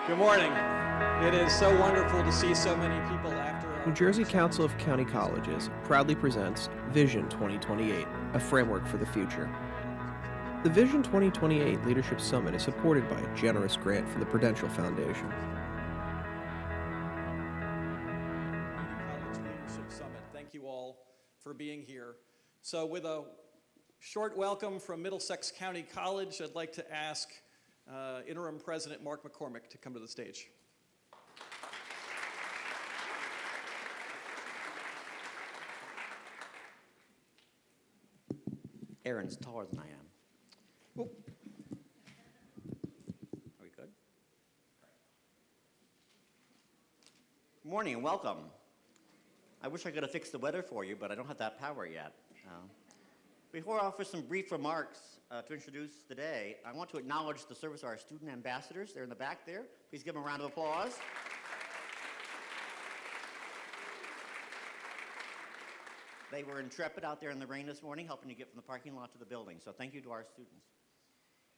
Good morning. It is so wonderful to see so many people after our New Jersey Council of County Colleges proudly presents Vision 2028, a framework for the future. The Vision 2028 Leadership Summit is supported by a generous grant from the Prudential Foundation. College Leadership Summit. Thank you all for being here. So with a short welcome from Middlesex County College, I'd like to ask Interim President Mark McCormick to come to the stage. Aaron's taller than I am. Whoop. Are we good? Good morning and welcome. I wish I could have fixed the weather for you, but I don't have that power yet. Before I offer some brief remarks to introduce the day, I want to acknowledge the service of our student ambassadors. They're in the back there. Please give them a round of applause. They were intrepid out there in the rain this morning, helping to get from the parking lot to the building, so thank you to our students.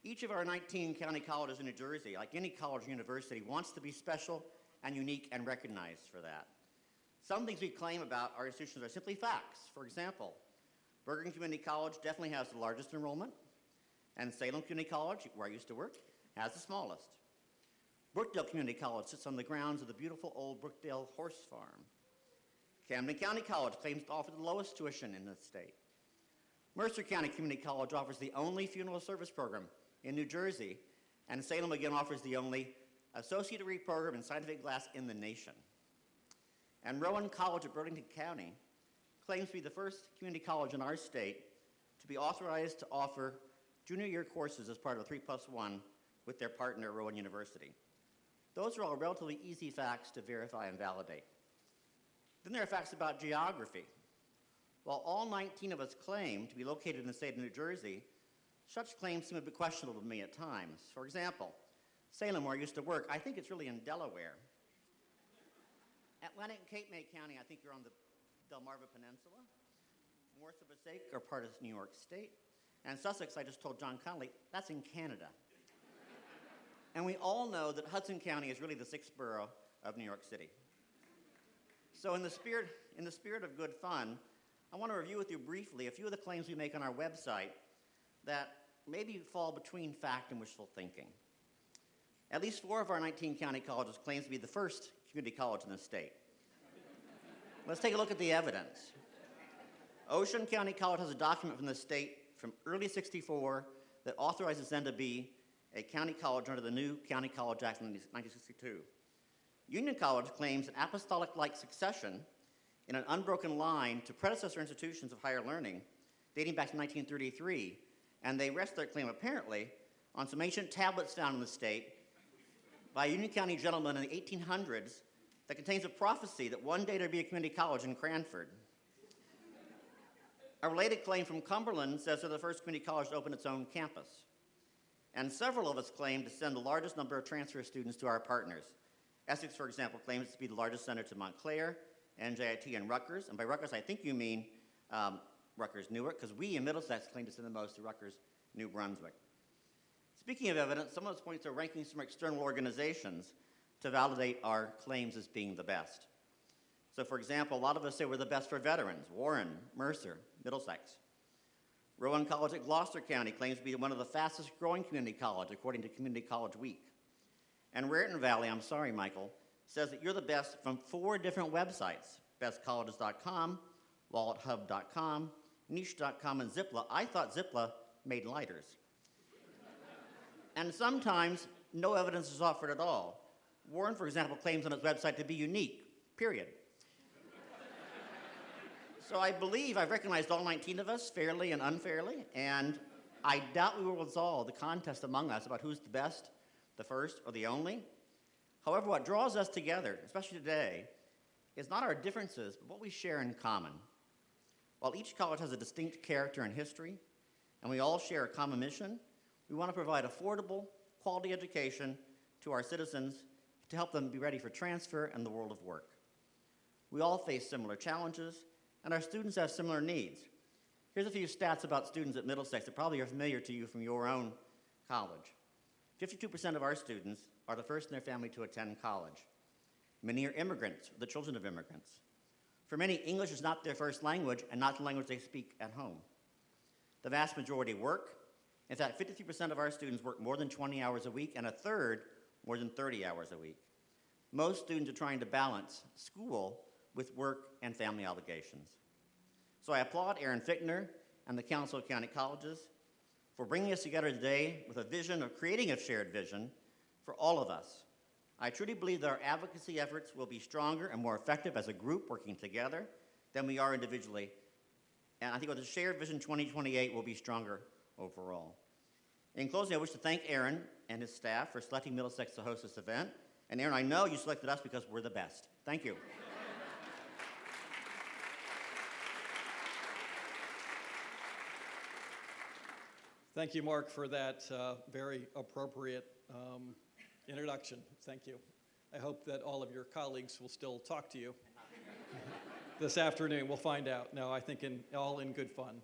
Each of our 19 county colleges in New Jersey, like any college or university, wants to be special and unique and recognized for that. Some things we claim about our institutions are simply facts. For example, Bergen Community College definitely has the largest enrollment, and Salem Community College, where I used to work, has the smallest. Brookdale Community College sits on the grounds of the beautiful old Brookdale Horse Farm. Camden County College claims to offer the lowest tuition in the state. Mercer County Community College offers the only funeral service program in New Jersey, and Salem again offers the only associate degree program in scientific glass in the nation. And Rowan College of Burlington County claims to be the first community college in our state to be authorized to offer junior year courses as part of a 3+1 with their partner, Rowan University. Those are all relatively easy facts to verify and validate. Then there are facts about geography. While all 19 of us claim to be located in the state of New Jersey, such claims seem a bit questionable to me at times. For example, Salem, where I used to work, I think it's really in Delaware. Atlantic and Cape May County, I think you're on the Delmarva Peninsula. North of Passaic are part of New York State. And Sussex, I just told John Connolly, that's in Canada. And we all know that Hudson County is really the sixth borough of New York City. So in the spirit of good fun, I want to review with you briefly a few of the claims we make on our website that maybe fall between fact and wishful thinking. At least 4 of our 19 county colleges claim to be the first community college in the state. Let's take a look at the evidence. Ocean County College has a document from the state from early '64 that authorizes them to be a county college under the new County College Act of 1962. Union College claims an apostolic-like succession in an unbroken line to predecessor institutions of higher learning dating back to 1933, and they rest their claim apparently on some ancient tablets found in the state by a Union County gentleman in the 1800s that contains a prophecy that one day there'd be a community college in Cranford. A related claim from Cumberland says they're the first community college to open its own campus. And several of us claim to send the largest number of transfer students to our partners. Essex, for example, claims to be the largest center to Montclair, NJIT, and Rutgers. And by Rutgers, I think you mean Rutgers Newark, because we in Middlesex claim to send the most to Rutgers New Brunswick. Speaking of evidence, some of those points are rankings from external organizations to validate our claims as being the best. So for example, a lot of us say we're the best for veterans: Warren, Mercer, Middlesex. Rowan College at Gloucester County claims to be one of the fastest growing community colleges according to Community College Week. And Raritan Valley, I'm sorry, Michael, says that you're the best from 4 different websites: bestcolleges.com, wallethub.com, niche.com, and Zipla. I thought Zipla made lighters. And sometimes no evidence is offered at all. Warren, for example, claims on its website to be unique, period. So I believe I've recognized all 19 of us fairly and unfairly, and I doubt we will resolve the contest among us about who's the best, the first, or the only. However, what draws us together, especially today, is not our differences, but what we share in common. While each college has a distinct character and history, and we all share a common mission, we want to provide affordable, quality education to our citizens to help them be ready for transfer and the world of work. We all face similar challenges, and our students have similar needs. Here's a few stats about students at Middlesex that probably are familiar to you from your own college. 52% of our students are the first in their family to attend college. Many are immigrants, the children of immigrants. For many, English is not their first language and not the language they speak at home. The vast majority work. In fact, 53% of our students work more than 20 hours a week, and a third more than 30 hours a week. Most students are trying to balance school with work and family obligations. So I applaud Aaron Fichtner and the Council of County Colleges for bringing us together today with a vision of creating a shared vision for all of us. I truly believe that our advocacy efforts will be stronger and more effective as a group working together than we are individually. And I think with the shared Vision 2028, we'll be stronger overall. In closing, I wish to thank Aaron and his staff for selecting Middlesex to host this event. And Aaron, I know you selected us because we're the best. Thank you. Thank you, Mark, for that very appropriate introduction. Thank you. I hope that all of your colleagues will still talk to you this afternoon. We'll find out. No, I think all in good fun.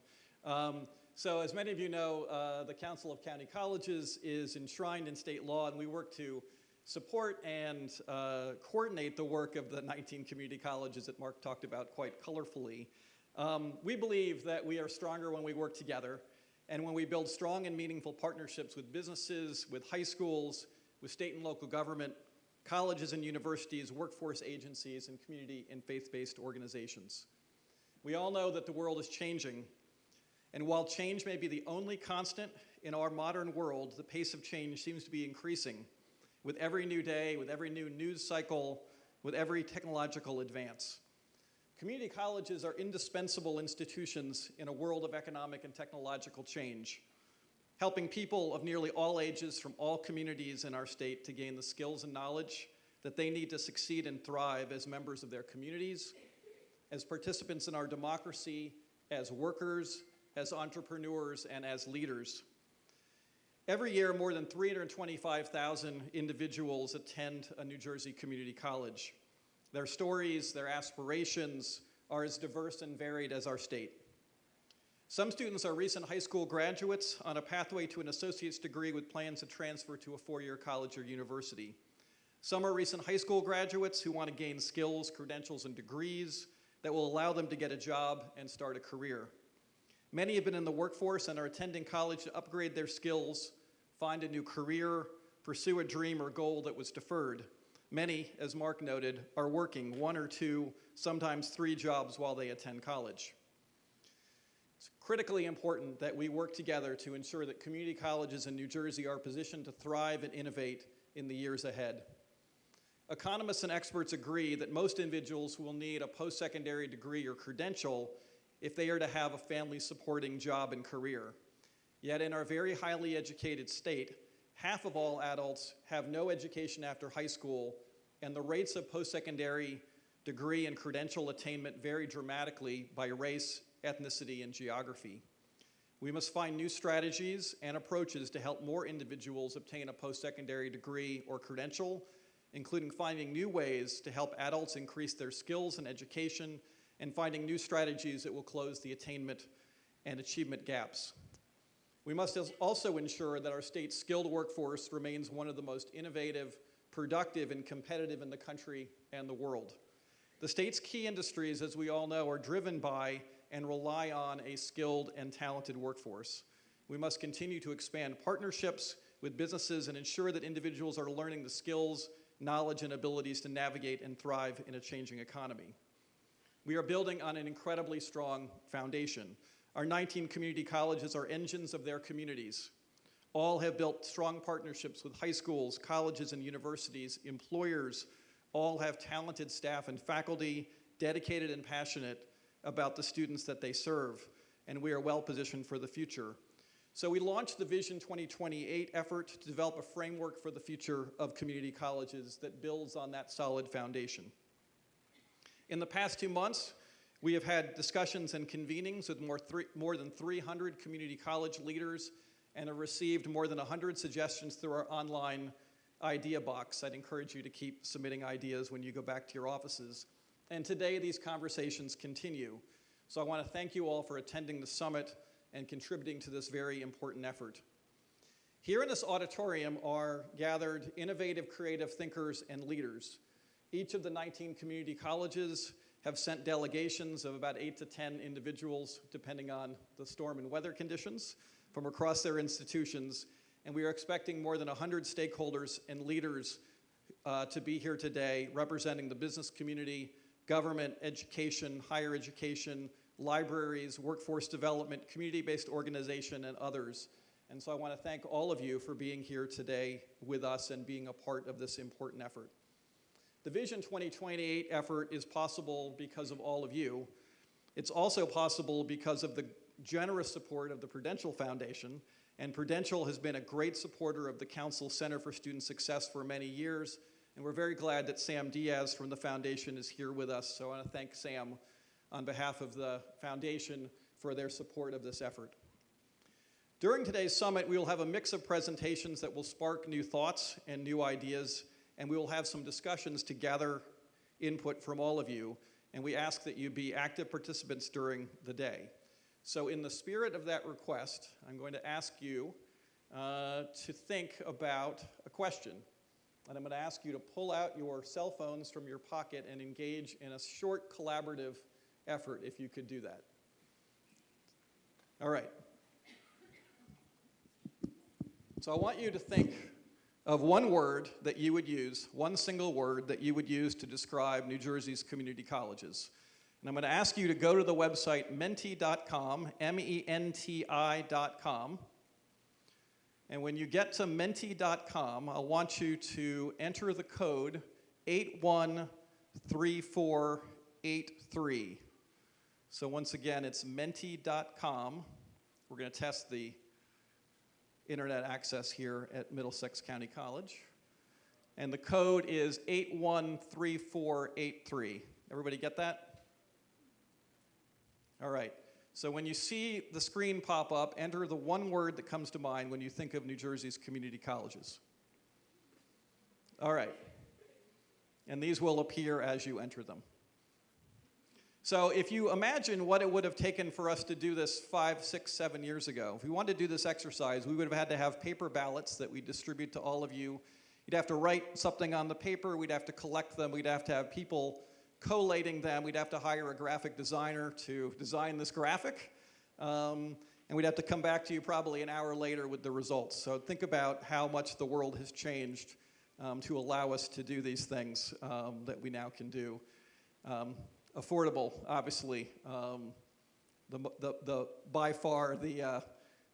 So as many of you know, the Council of County Colleges is enshrined in state law, and we work to support and coordinate the work of the 19 community colleges that Mark talked about quite colorfully. We believe that we are stronger when we work together, and when we build strong and meaningful partnerships with businesses, with high schools, with state and local government, colleges and universities, workforce agencies, and community and faith-based organizations. We all know that the world is changing, and while change may be the only constant in our modern world, the pace of change seems to be increasing with every new day, with every new news cycle, with every technological advance. Community colleges are indispensable institutions in a world of economic and technological change, helping people of nearly all ages from all communities in our state to gain the skills and knowledge that they need to succeed and thrive as members of their communities, as participants in our democracy, as workers, as entrepreneurs, and as leaders. Every year, more than 325,000 individuals attend a New Jersey community college. Their stories, their aspirations are as diverse and varied as our state. Some students are recent high school graduates on a pathway to an associate's degree with plans to transfer to a four-year college or university. Some are recent high school graduates who want to gain skills, credentials, and degrees that will allow them to get a job and start a career. Many have been in the workforce and are attending college to upgrade their skills, find a new career, pursue a dream or goal that was deferred. Many, as Mark noted, are working one or two, sometimes three jobs while they attend college. It's critically important that we work together to ensure that community colleges in New Jersey are positioned to thrive and innovate in the years ahead. Economists and experts agree that most individuals will need a post-secondary degree or credential if they are to have a family-supporting job and career. Yet in our very highly educated state, half of all adults have no education after high school, and the rates of post-secondary degree and credential attainment vary dramatically by race, ethnicity, and geography. We must find new strategies and approaches to help more individuals obtain a post-secondary degree or credential, including finding new ways to help adults increase their skills and education, and finding new strategies that will close the attainment and achievement gaps. We must also ensure that our state's skilled workforce remains one of the most innovative, productive, and competitive in the country and the world. The state's key industries, as we all know, are driven by and rely on a skilled and talented workforce. We must continue to expand partnerships with businesses and ensure that individuals are learning the skills, knowledge, and abilities to navigate and thrive in a changing economy. We are building on an incredibly strong foundation. Our 19 community colleges are engines of their communities. All have built strong partnerships with high schools, colleges, and universities. Employers all have talented staff and faculty, dedicated and passionate about the students that they serve, and we are well positioned for the future. So we launched the Vision 2028 effort to develop a framework for the future of community colleges that builds on that solid foundation. In the past 2 months, we have had discussions and convenings with more than 300 community college leaders and have received more than 100 suggestions through our online idea box. I'd encourage you to keep submitting ideas when you go back to your offices. And today, these conversations continue. So I want to thank you all for attending the summit and contributing to this very important effort. Here in this auditorium are gathered innovative, creative thinkers and leaders. Each of the 19 community colleges have sent delegations of about 8 to 10 individuals, depending on the storm and weather conditions, from across their institutions. And we are expecting more than 100 stakeholders and leaders to be here today, representing the business community, government, education, higher education, libraries, workforce development, community-based organization, and others. And so I want to thank all of you for being here today with us and being a part of this important effort. The Vision 2028 effort is possible because of all of you. It's also possible because of the generous support of the Prudential Foundation, and Prudential has been a great supporter of the Council Center for Student Success for many years, and we're very glad that Sam Diaz from the foundation is here with us. So I want to thank Sam on behalf of the foundation for their support of this effort. During today's summit, we will have a mix of presentations that will spark new thoughts and new ideas, and we will have some discussions to gather input from all of you, and we ask that you be active participants during the day. So in the spirit of that request, I'm going to ask you to think about a question, and I'm going to ask you to pull out your cell phones from your pocket and engage in a short collaborative effort, if you could do that. All right. So I want you to think of one word that you would use, one single word that you would use to describe New Jersey's community colleges. And I'm going to ask you to go to the website menti.com, menti.com. And when you get to menti.com, I want you to enter the code 813483. So once again, it's menti.com. We're going to test the internet access here at Middlesex County College. And the code is 813483. Everybody get that? All right. So when you see the screen pop up, enter the one word that comes to mind when you think of New Jersey's community colleges. All right. And these will appear as you enter them. So if you imagine what it would have taken for us to do this 5, 6, 7 years ago, if we wanted to do this exercise, we would have had to have paper ballots that we distribute to all of you. You'd have to write something on the paper. We'd have to collect them. We'd have to have people collating them. We'd have to hire a graphic designer to design this graphic. And we'd have to come back to you probably an hour later with the results. So think about how much the world has changed to allow us to do these things that we now can do. Affordable, obviously, by far the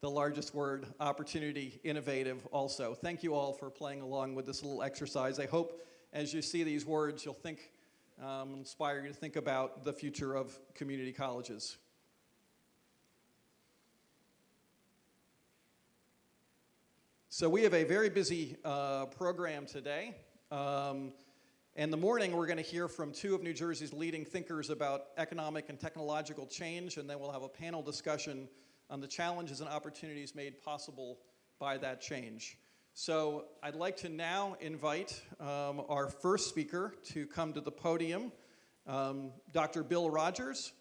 largest word. Opportunity, innovative, also. Thank you all for playing along with this little exercise. I hope as you see these words, you'll think, inspire you to think about the future of community colleges. So we have a very busy program today. In the morning, we're going to hear from two of New Jersey's leading thinkers about economic and technological change, and then we'll have a panel discussion on the challenges and opportunities made possible by that change. So I'd like to now invite our first speaker to come to the podium, Dr. Bill Rogers.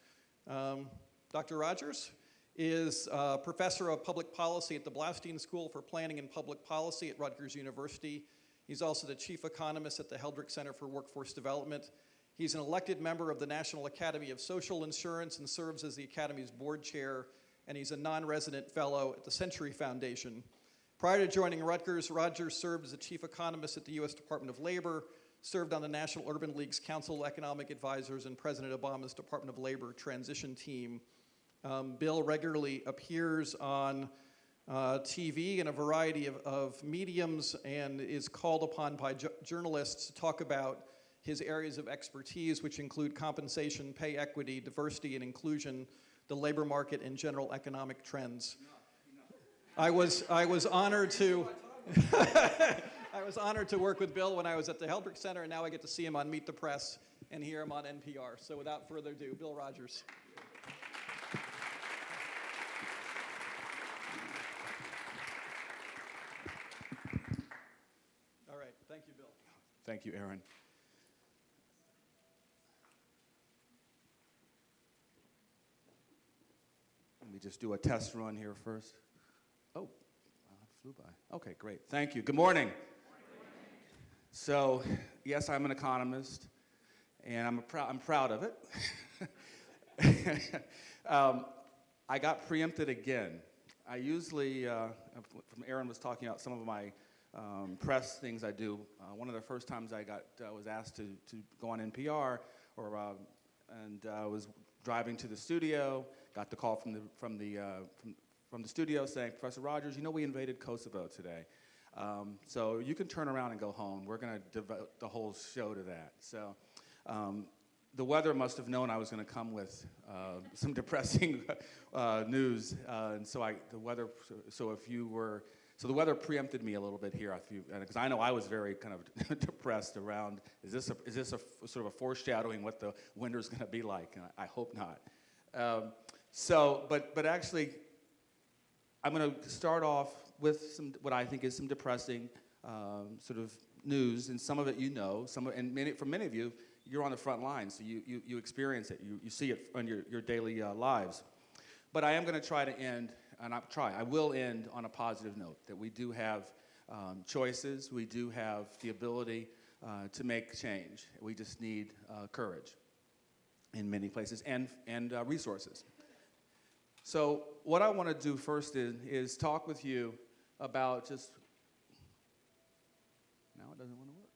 Dr. Rogers is professor of public policy at the Blaustein School for Planning and Public Policy at Rutgers University. He's also the chief economist at the Heldrick Center for Workforce Development. He's an elected member of the National Academy of Social Insurance and serves as the Academy's board chair, and he's a non-resident fellow at the Century Foundation. Prior to joining Rutgers, Rogers served as the chief economist at the U.S. Department of Labor, served on the National Urban League's Council of Economic Advisors and President Obama's Department of Labor transition team. Bill regularly appears on TV in a variety of mediums and is called upon by journalists to talk about his areas of expertise, which include compensation, pay equity, diversity and inclusion, the labor market, and general economic trends. I was honored to I was honored to work with Bill when I was at the Heldrick Center, and now I get to see him on Meet the Press and hear him on NPR. So without further ado, Bill Rogers. All right, thank you, Bill. Thank you, Aaron. Let me just do a test run here first. Oh, Flew by. Okay, great. Thank you. Good morning. So, yes, I'm an economist, and I'm proud of it. I got preempted again. I usually, from Aaron was talking about some of my press things I do. One of the first times I was asked to go on NPR, and I was driving to the studio. Got the call from the studio saying, Professor Rogers, you know we invaded Kosovo today. So you can turn around and go home. We're going to devote the whole show to that. So the weather must have known I was going to come with some depressing news, and so the weather preempted me a little bit here, because I know I was very kind of depressed around. Is this a sort of a foreshadowing what the winter's going to be like? And I hope not. But actually, I'm going to start off with what I think is some depressing sort of news, and some of it you know, for many of you, you're on the front lines, so you experience it, you see it on your daily lives. But I am going to try to end, I will end on a positive note, that we do have choices, we do have the ability to make change. We just need courage in many places, and resources. So what I want to do first is talk with you about just, now it doesn't want to work.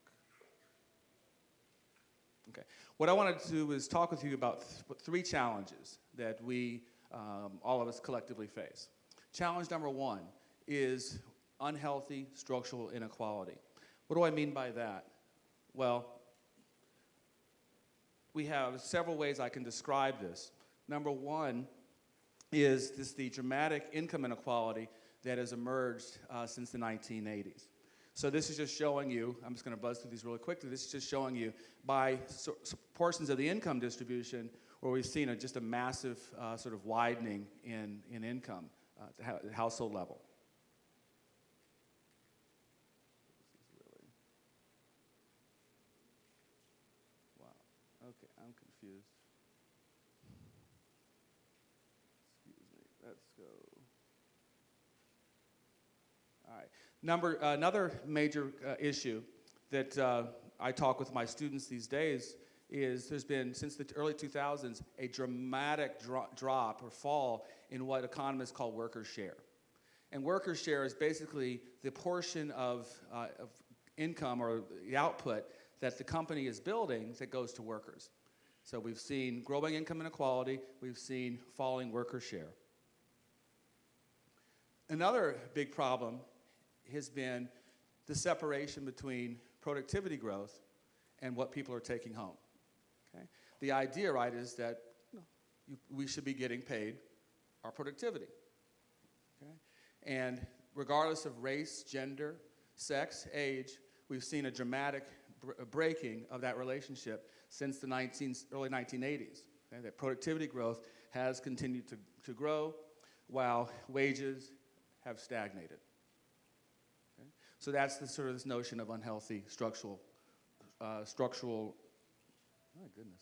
Okay. What I want to do is talk with you about three challenges that we, all of us collectively face. Challenge number one is unhealthy structural inequality. What do I mean by that? Well, we have several ways I can describe this. Number one is the dramatic income inequality that has emerged since the 1980s. So this is just showing you, I'm just going to buzz through these really quickly, this is just showing you by portions of the income distribution where we've seen just a massive sort of widening in income at the household level. Wow, okay, I'm confused. Excuse me, let's go. All right. Another major issue that I talk with my students these days is there's been, since the early 2000s, a dramatic drop or fall in what economists call worker share. And worker share is basically the portion of income or the output that the company is building that goes to workers. So we've seen growing income inequality, we've seen falling worker share. Another big problem has been the separation between productivity growth and what people are taking home. Okay? The idea, right, is that we should be getting paid our productivity. Okay? And regardless of race, gender, sex, age, we've seen a dramatic breaking of that relationship since the early 1980s. Okay? That productivity growth has continued to grow while wages have stagnated. Okay? So that's the sort of this notion of unhealthy structural, my goodness.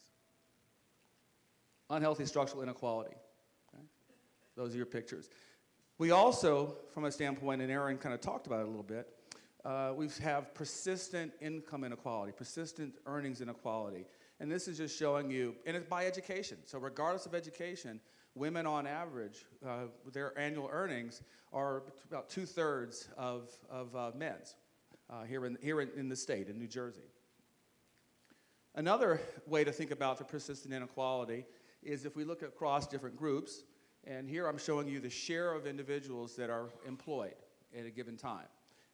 Unhealthy structural inequality. Okay? Those are your pictures. We also, from a standpoint, and Aaron kind of talked about it a little bit, we have persistent income inequality, persistent earnings inequality. And this is just showing you, and it's by education. So regardless of education, women on average, their annual earnings are about 2/3 of men's here in the state, in New Jersey. Another way to think about the persistent inequality is if we look across different groups, and here I'm showing you the share of individuals that are employed at a given time.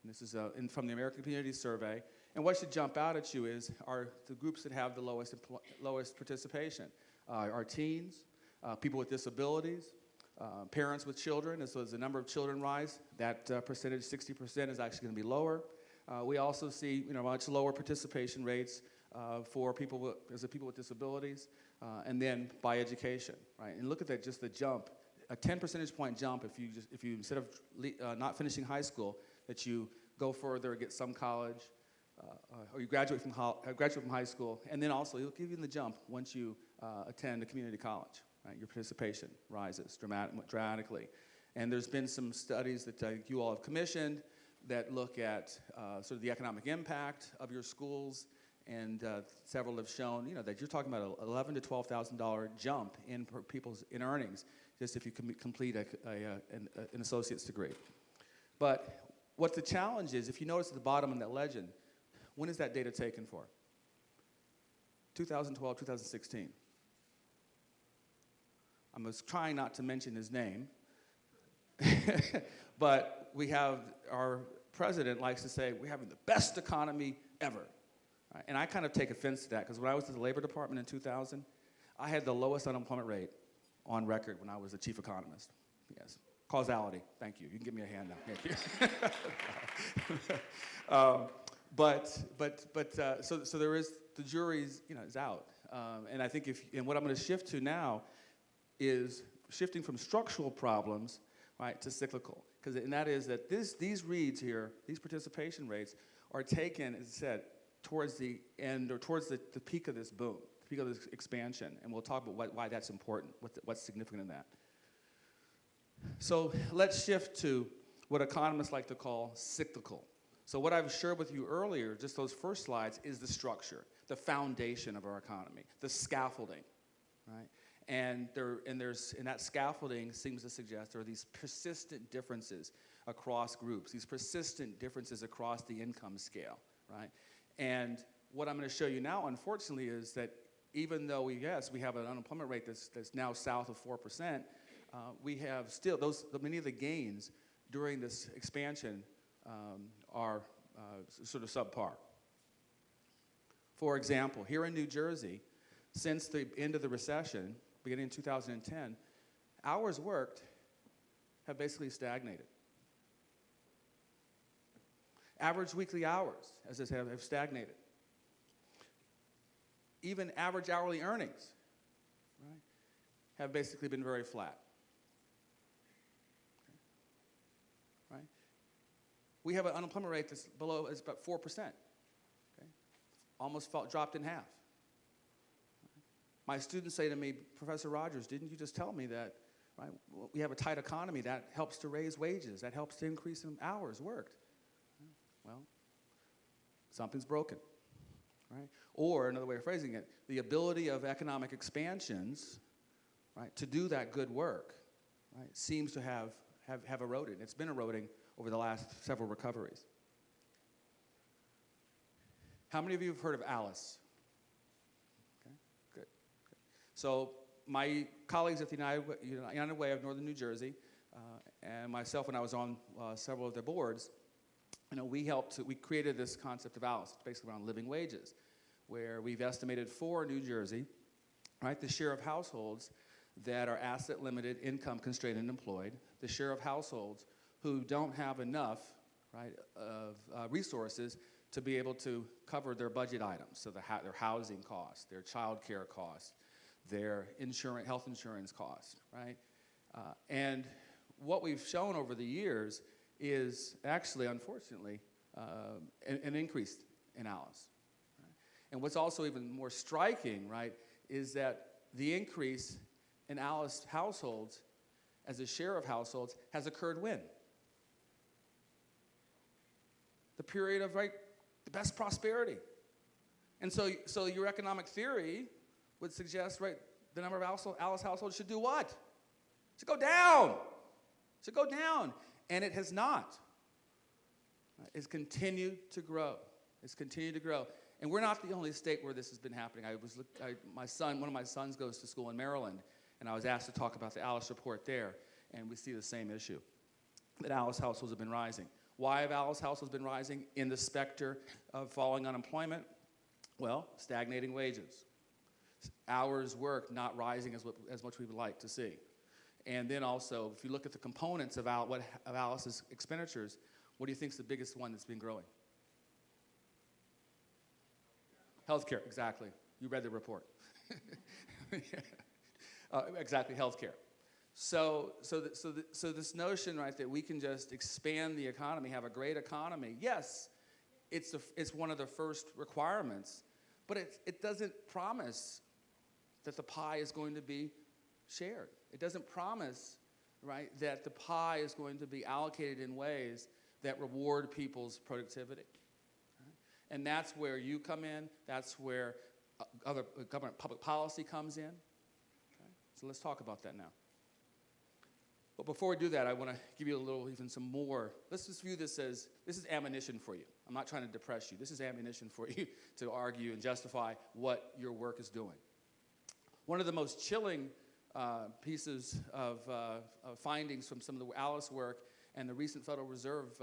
And this is from the American Community Survey. And what should jump out at you are the groups that have the lowest participation. Our teens, people with disabilities, parents with children. As the number of children rise, that percentage, 60%, is actually going to be lower. We also see much lower participation rates for people with disabilities, and then by education, right? And look at that, just the jump, a 10 percentage point jump if you instead of not finishing high school, that you go further, get some college, or you graduate from high school, and then also it'll give you the jump once you attend a community college. Right? Your participation rises dramatically. And there's been some studies that you all have commissioned that look at sort of the economic impact of your schools, and several have shown, that you're talking about a $11,000 to $12,000 jump in people's earnings just if you complete an associate's degree. But what the challenge is, if you notice at the bottom in that legend, when is that data taken for? 2012, 2016. I was trying not to mention his name, but we have, our president likes to say, we're having the best economy ever. Right? And I kind of take offense to that, because when I was at the Labor Department in 2000, I had the lowest unemployment rate on record when I was the chief economist. Yes. Causality. Thank you. You can give me a hand now. Thank you. So there is, the jury's, is out. And I think and what I'm going to shift to now is shifting from structural problems, right, to cyclical. And that is that these reads here, these participation rates, are taken, as I said, towards the end, or towards the peak of this boom, the peak of this expansion. And we'll talk about why that's important, what's significant in that. So let's shift to what economists like to call cyclical. So what I've shared with you earlier, just those first slides, is the structure, the foundation of our economy, the scaffolding, right? And that scaffolding seems to suggest there are these persistent differences across groups, these persistent differences across the income scale, right? And what I'm going to show you now, unfortunately, is that even though we have an unemployment rate that's now south of 4%, we have still many of the gains during this expansion are sort of subpar. For example, here in New Jersey, since the end of the recession, beginning in 2010, hours worked have basically stagnated. Average weekly hours, as I said, have stagnated. Even average hourly earnings, right, have basically been very flat. Right? We have an unemployment rate that's is about 4%. Okay? Almost dropped in half. My students say to me, Professor Rogers, didn't you just tell me that, right, we have a tight economy, that helps to raise wages, that helps to increase in hours worked? Well, something's broken, right? Or another way of phrasing it, the ability of economic expansions, right, to do that good work, right, seems to have eroded. It's been eroding over the last several recoveries. How many of you have heard of ALICE? Okay, good. So my colleagues at the United Way of Northern New Jersey and myself, when I was on several of their boards, we created this concept of ALICE, basically around living wages, where we've estimated for New Jersey, right, the share of households that are asset limited, income constrained, and employed, the share of households who don't have enough, right, of resources to be able to cover their budget items, so their housing costs, their child care costs, their health insurance costs, right? And what we've shown over the years is actually, unfortunately, an increase in ALICE. Right? And what's also even more striking, right, is that the increase in ALICE households as a share of households has occurred when? The period of, right, the best prosperity. And so your economic theory would suggest, right, the number of ALICE households should do what? Should go down. Should go down. And it has not. It's continued to grow. It's continued to grow. And we're not the only state where this has been happening. One of my sons goes to school in Maryland, and I was asked to talk about the ALICE report there, and we see the same issue, that ALICE households have been rising. Why have ALICE households been rising in the specter of falling unemployment? Well, stagnating wages. Hours worked not rising as much we would like to see. And then also, if you look at the components of ALICE's expenditures, what do you think is the biggest one that's been growing? Healthcare, exactly. You read the report. Exactly, healthcare. So this notion, right, that we can just expand the economy, have a great economy, yes, it's one of the first requirements, but it doesn't promise that the pie is going to be shared. It doesn't promise right, that the pie is going to be allocated in ways that reward people's productivity. Right? And that's where you come in. That's where other government public policy comes in. Okay? So let's talk about that now. But before we do that, I want to give you a little, even some more. Let's just view this as, this is ammunition for you. I'm not trying to depress you. This is ammunition for you to argue and justify what your work is doing. One of the most chilling pieces of findings from some of the Alice work and the recent Federal Reserve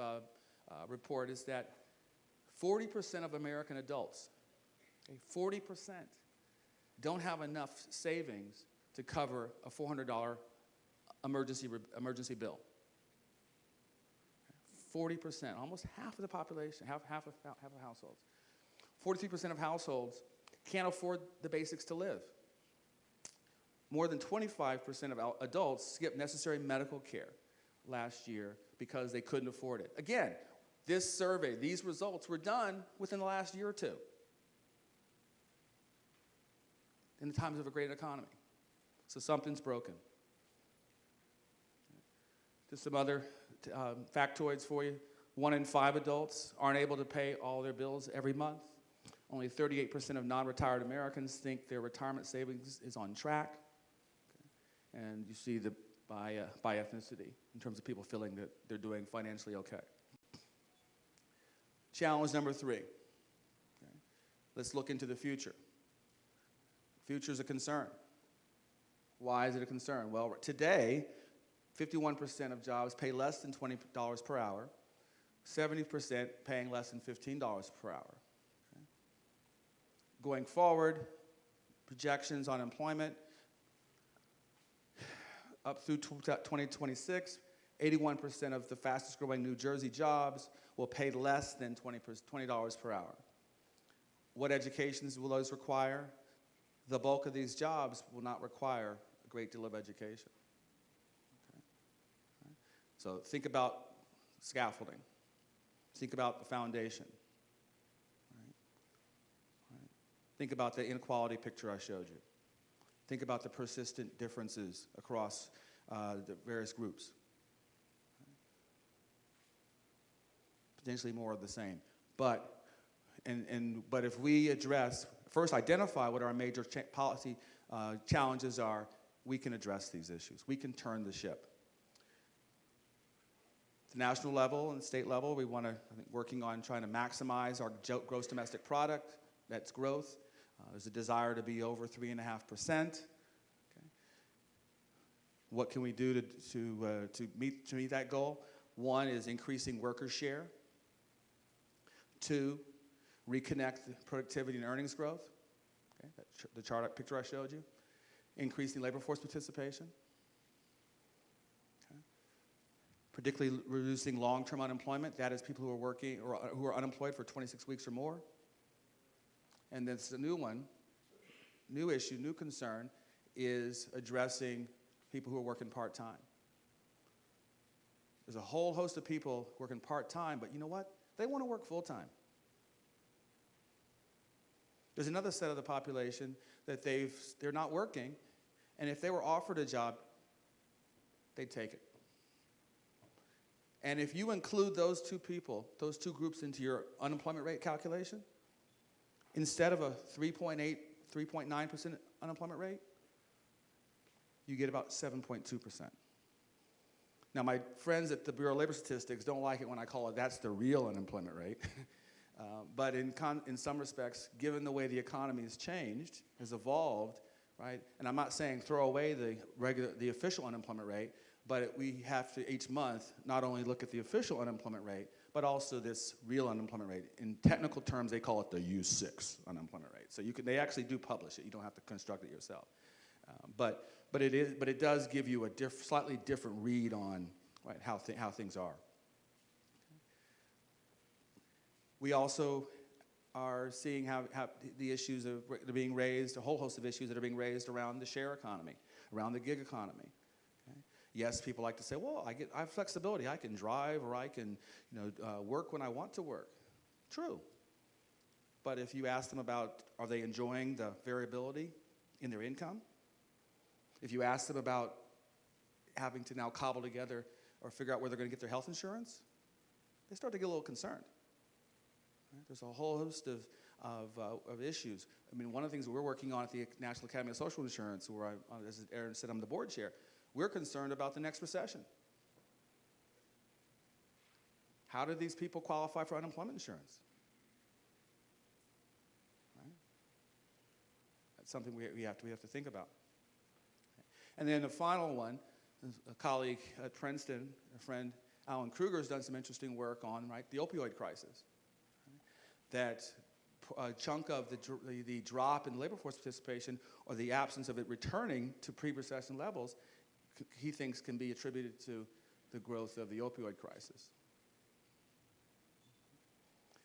report is that 40% of American adults, okay, 40%, don't have enough savings to cover a $400 emergency bill. 40%, almost half of the population, half of households. 43% of households can't afford the basics to live. More than 25% of adults skipped necessary medical care last year because they couldn't afford it. Again, this survey, these results were done within the last year or two in the times of a great economy. So something's broken. Just some other factoids for you. 1 in 5 adults aren't able to pay all their bills every month. Only 38% of non-retired Americans think their retirement savings is on track. Okay. And you see the by ethnicity in terms of people feeling that they're doing financially okay. Challenge number 3. Okay. Let's look into the future. Future is a concern. Why is it a concern? Well, today, 51% of jobs pay less than $20 per hour, 70% paying less than $15 per hour. Okay. Going forward, projections on employment up through 2026, 81% of the fastest growing New Jersey jobs will pay less than $20 per hour. What educations will those require? The bulk of these jobs will not require a great deal of education. So think about scaffolding. Think about the foundation. Right? Think about the inequality picture I showed you. Think about the persistent differences across the various groups. Potentially more of the same. But if we address, first identify what our major policy challenges are, we can address these issues. We can turn the ship. The national level and state level, we want to, I think, working on trying to maximize our gross domestic product, that's growth. There's a desire to be over 3.5%. Okay. What can we do to meet that goal? 1 is increasing worker share. 2, reconnect the productivity and earnings growth. Okay. The picture I showed you. Increasing labor force participation. Particularly reducing long-term unemployment. That is people who are working or who are unemployed for 26 weeks or more. And then the new one, new issue, new concern, is addressing people who are working part-time. There's a whole host of people working part-time, but you know what? They want to work full-time. There's another set of the population that they're not working, and if they were offered a job, they'd take it. And if you include those two people, those two groups into your unemployment rate calculation, instead of a 3.8, 3.9% unemployment rate, you get about 7.2%. Now, my friends at the Bureau of Labor Statistics don't like it when I call it that's the real unemployment rate. But in some respects, given the way the economy has changed, has evolved, right? And I'm not saying throw away the official unemployment rate, but we have to each month not only look at the official unemployment rate, but also this real unemployment rate. In technical terms, they call it the U6 unemployment rate. So they actually do publish it. You don't have to construct it yourself. But it does give you a slightly different read on right, how things are. We also are seeing how the issues that are being raised, a whole host of issues that are being raised around the share economy, around the gig economy. Okay? Yes, people like to say, well, I have flexibility. I can drive or I can work when I want to work. True. But if you ask them about, are they enjoying the variability in their income? If you ask them about, having to now cobble together or figure out where they're going to get their health insurance, they start to get a little concerned. Right? There's a whole host of issues. I mean, one of the things that we're working on at the National Academy of Social Insurance, where as Aaron said, I'm the board chair, we're concerned about the next recession. How do these people qualify for unemployment insurance? Right? That's something we have to think about. And then the final one, a colleague at Princeton, a friend, Alan Kruger, has done some interesting work on, right, the opioid crisis. Right? That a chunk of the drop in labor force participation, or the absence of it returning to pre-recession levels, he thinks can be attributed to the growth of the opioid crisis.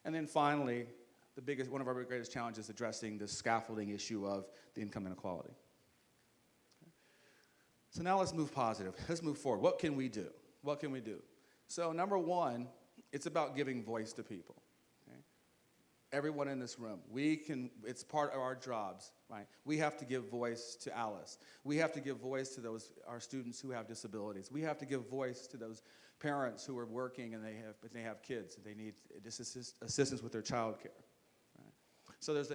And then finally, one of our greatest challenges is addressing the scaffolding issue of the income inequality. Okay. So now let's move positive. Let's move forward. What can we do? What can we do? So number one, it's about giving voice to people. Okay. Everyone in this room, it's part of our jobs, right? We have to give voice to Alice. We have to give voice to our students who have disabilities. We have to give voice to those parents who are working and they have kids and they need assistance with their child care. Right? So there's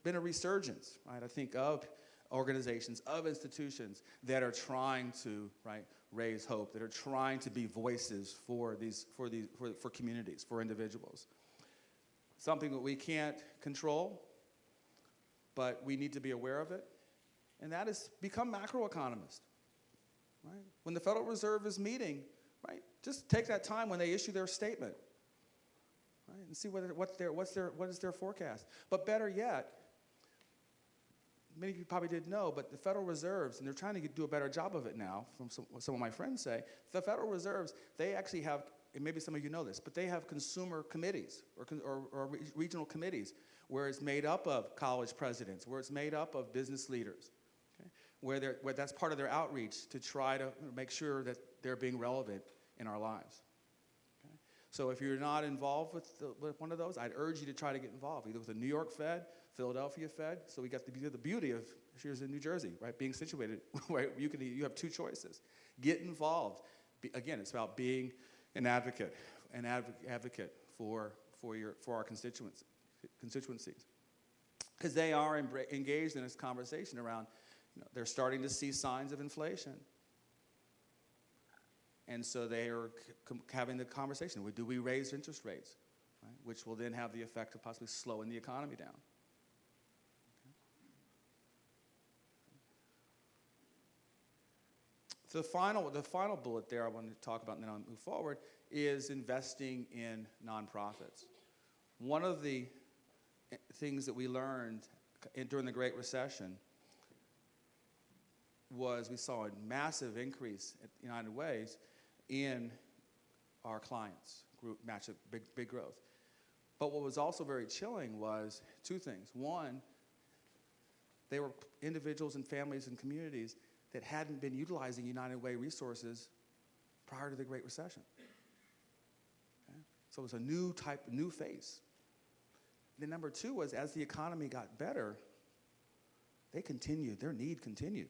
been a resurgence, right? I think of organizations, of institutions that are trying to, right, raise hope, that are trying to be voices for communities, for individuals. Something that we can't control, but we need to be aware of it, and that is become macroeconomists. Right? When the Federal Reserve is meeting, right, just take that time when they issue their statement, right, and see what is their forecast. But better yet, many of you probably didn't know, but the Federal Reserves, and they're trying to do a better job of it now, from what some of my friends say, the Federal Reserves, they actually have, and maybe some of you know this, but they have consumer committees or regional committees where it's made up of college presidents, where it's made up of business leaders. Where that's part of their outreach to try to make sure that they're being relevant in our lives. Okay? So if you're not involved with one of those, I'd urge you to try to get involved, either with the New York Fed, Philadelphia Fed. So we got the beauty of here's in New Jersey, right? Being situated, right? You have two choices. Get involved. Again, it's about being an advocate for our constituencies, because they are engaged in this conversation around. They're starting to see signs of inflation. And so they are having the conversation. Do we raise interest rates? Right? Which will then have the effect of possibly slowing the economy down. Okay. So the final bullet there I want to talk about, and then I'll move forward, is investing in nonprofits. One of the things that we learned during the Great Recession was we saw a massive increase at United Way's in our clients, match big growth. But what was also very chilling was two things. One, they were individuals and families and communities that hadn't been utilizing United Way resources prior to the Great Recession. Okay? So it was a new face. Then number two was, as the economy got better, their need continued.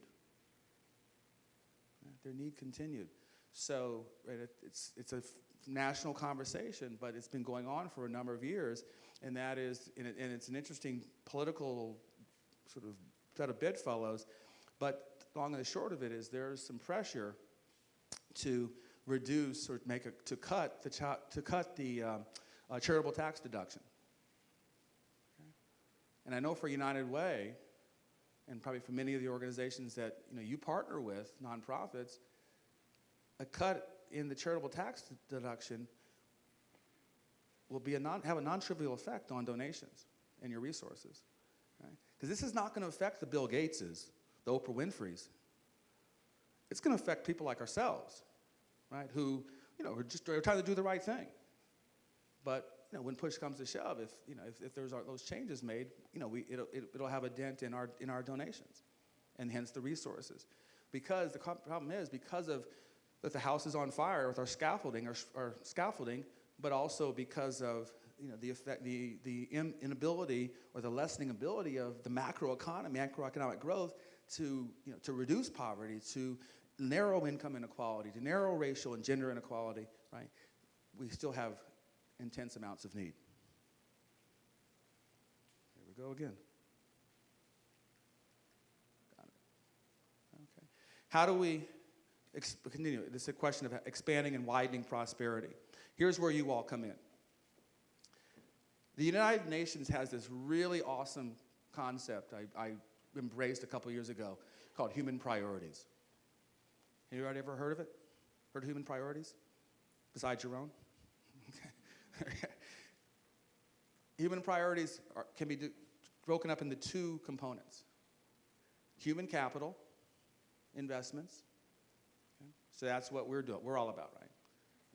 Their need continued. So right, it's a national conversation, but it's been going on for a number of years, and that is, and it's an interesting political sort of set of bedfellows. But long and the short of it is there's some pressure to reduce or to cut the charitable tax deduction. Okay? And I know for United Way, and probably for many of the organizations that you partner with, nonprofits, a cut in the charitable tax deduction will have a non-trivial effect on donations and your resources. Because this is not going to affect the Bill Gateses, the Oprah Winfreys. It's going to affect people like ourselves, right? Who are trying to do the right thing. But when push comes to shove, if there's those changes made, it'll have a dent in our donations, and hence the resources. Because the problem is, because of that the house is on fire with our scaffolding, but also because of the effect, the inability or the lessening ability of the macroeconomic growth to reduce poverty, to narrow income inequality, to narrow racial and gender inequality, right, we still have intense amounts of need. Here we go again. Got it. Okay. How do we continue? This is a question of expanding and widening prosperity. Here's where you all come in. The United Nations has this really awesome concept I embraced a couple years ago called human priorities. Anybody ever heard of it? Heard of human priorities? Besides your own? Okay. Human priorities can be broken up into two components. Human capital, investments. Okay? So that's what we're doing. We're all about, right?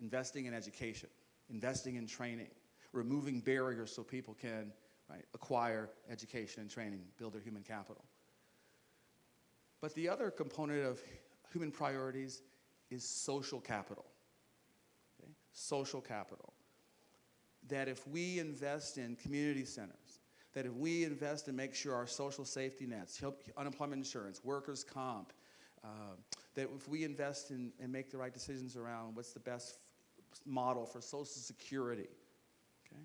Investing in education, investing in training, removing barriers so people can, right, acquire education and training, build their human capital. But the other component of human priorities is social capital. Okay? Social capital. That if we invest in community centers, that if we invest and make sure our social safety nets, unemployment insurance, workers' comp, that if we invest in and make the right decisions around what's the best model for Social Security, okay,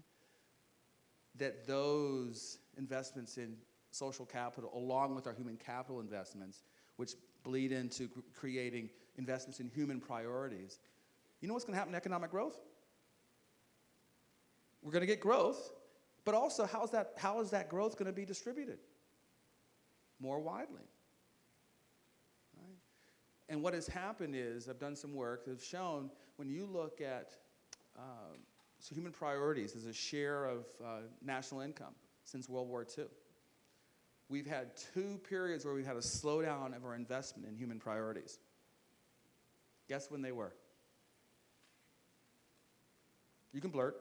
that those investments in social capital, along with our human capital investments, which bleed into creating investments in human priorities, you know what's going to happen to economic growth? We're going to get growth, but also how is that growth going to be distributed more widely? Right? And what has happened is, I've done some work that have shown when you look at so human priorities as a share of national income since World War II, we've had 2 periods where we've had a slowdown of our investment in human priorities. Guess when they were? You can blurt.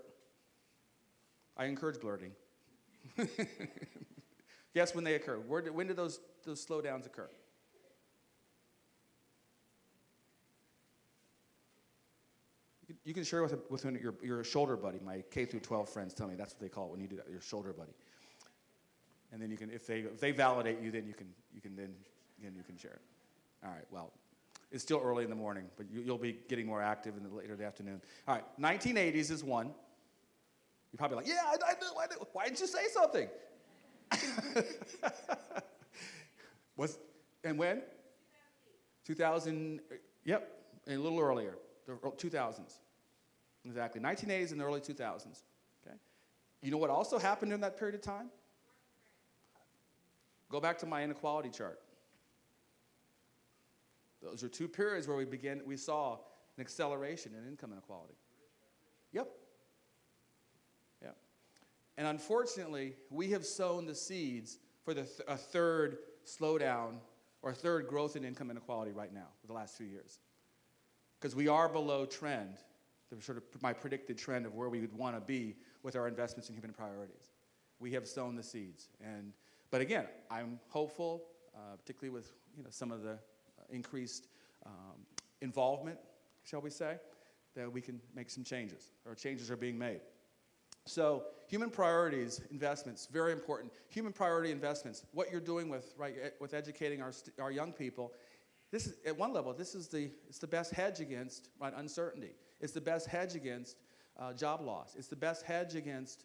I encourage blurting. Guess when they occur. When did those slowdowns occur? You can share with your shoulder buddy. My K through 12 friends tell me that's what they call it when you do that, your shoulder buddy. And then you can, if they validate you, then you can share it. All right. Well, it's still early in the morning, but you'll be getting more active in the later the afternoon. All right. 1980s is one. You're probably like, yeah, I do. Why didn't you say something? And when? 2000. Yep. And a little earlier, the 2000s. Exactly. 1980s and the early 2000s. Okay. You know what also happened during that period of time? Go back to my inequality chart. Those are 2 periods where we saw an acceleration in income inequality. Yep. Yep. And unfortunately, we have sown the seeds for a third slowdown or a third growth in income inequality right now for the last few years. Because we are below trend, the sort of my predicted trend of where we would want to be with our investments in human priorities. We have sown the seeds. But again, I'm hopeful, particularly with some of the increased involvement, shall we say, that we can make some changes, or changes are being made. So human priorities investments, very important. Human priority investments, what you're doing with educating our young people, this is, at one level, it's the best hedge against uncertainty. It's the best hedge against job loss. It's the best hedge against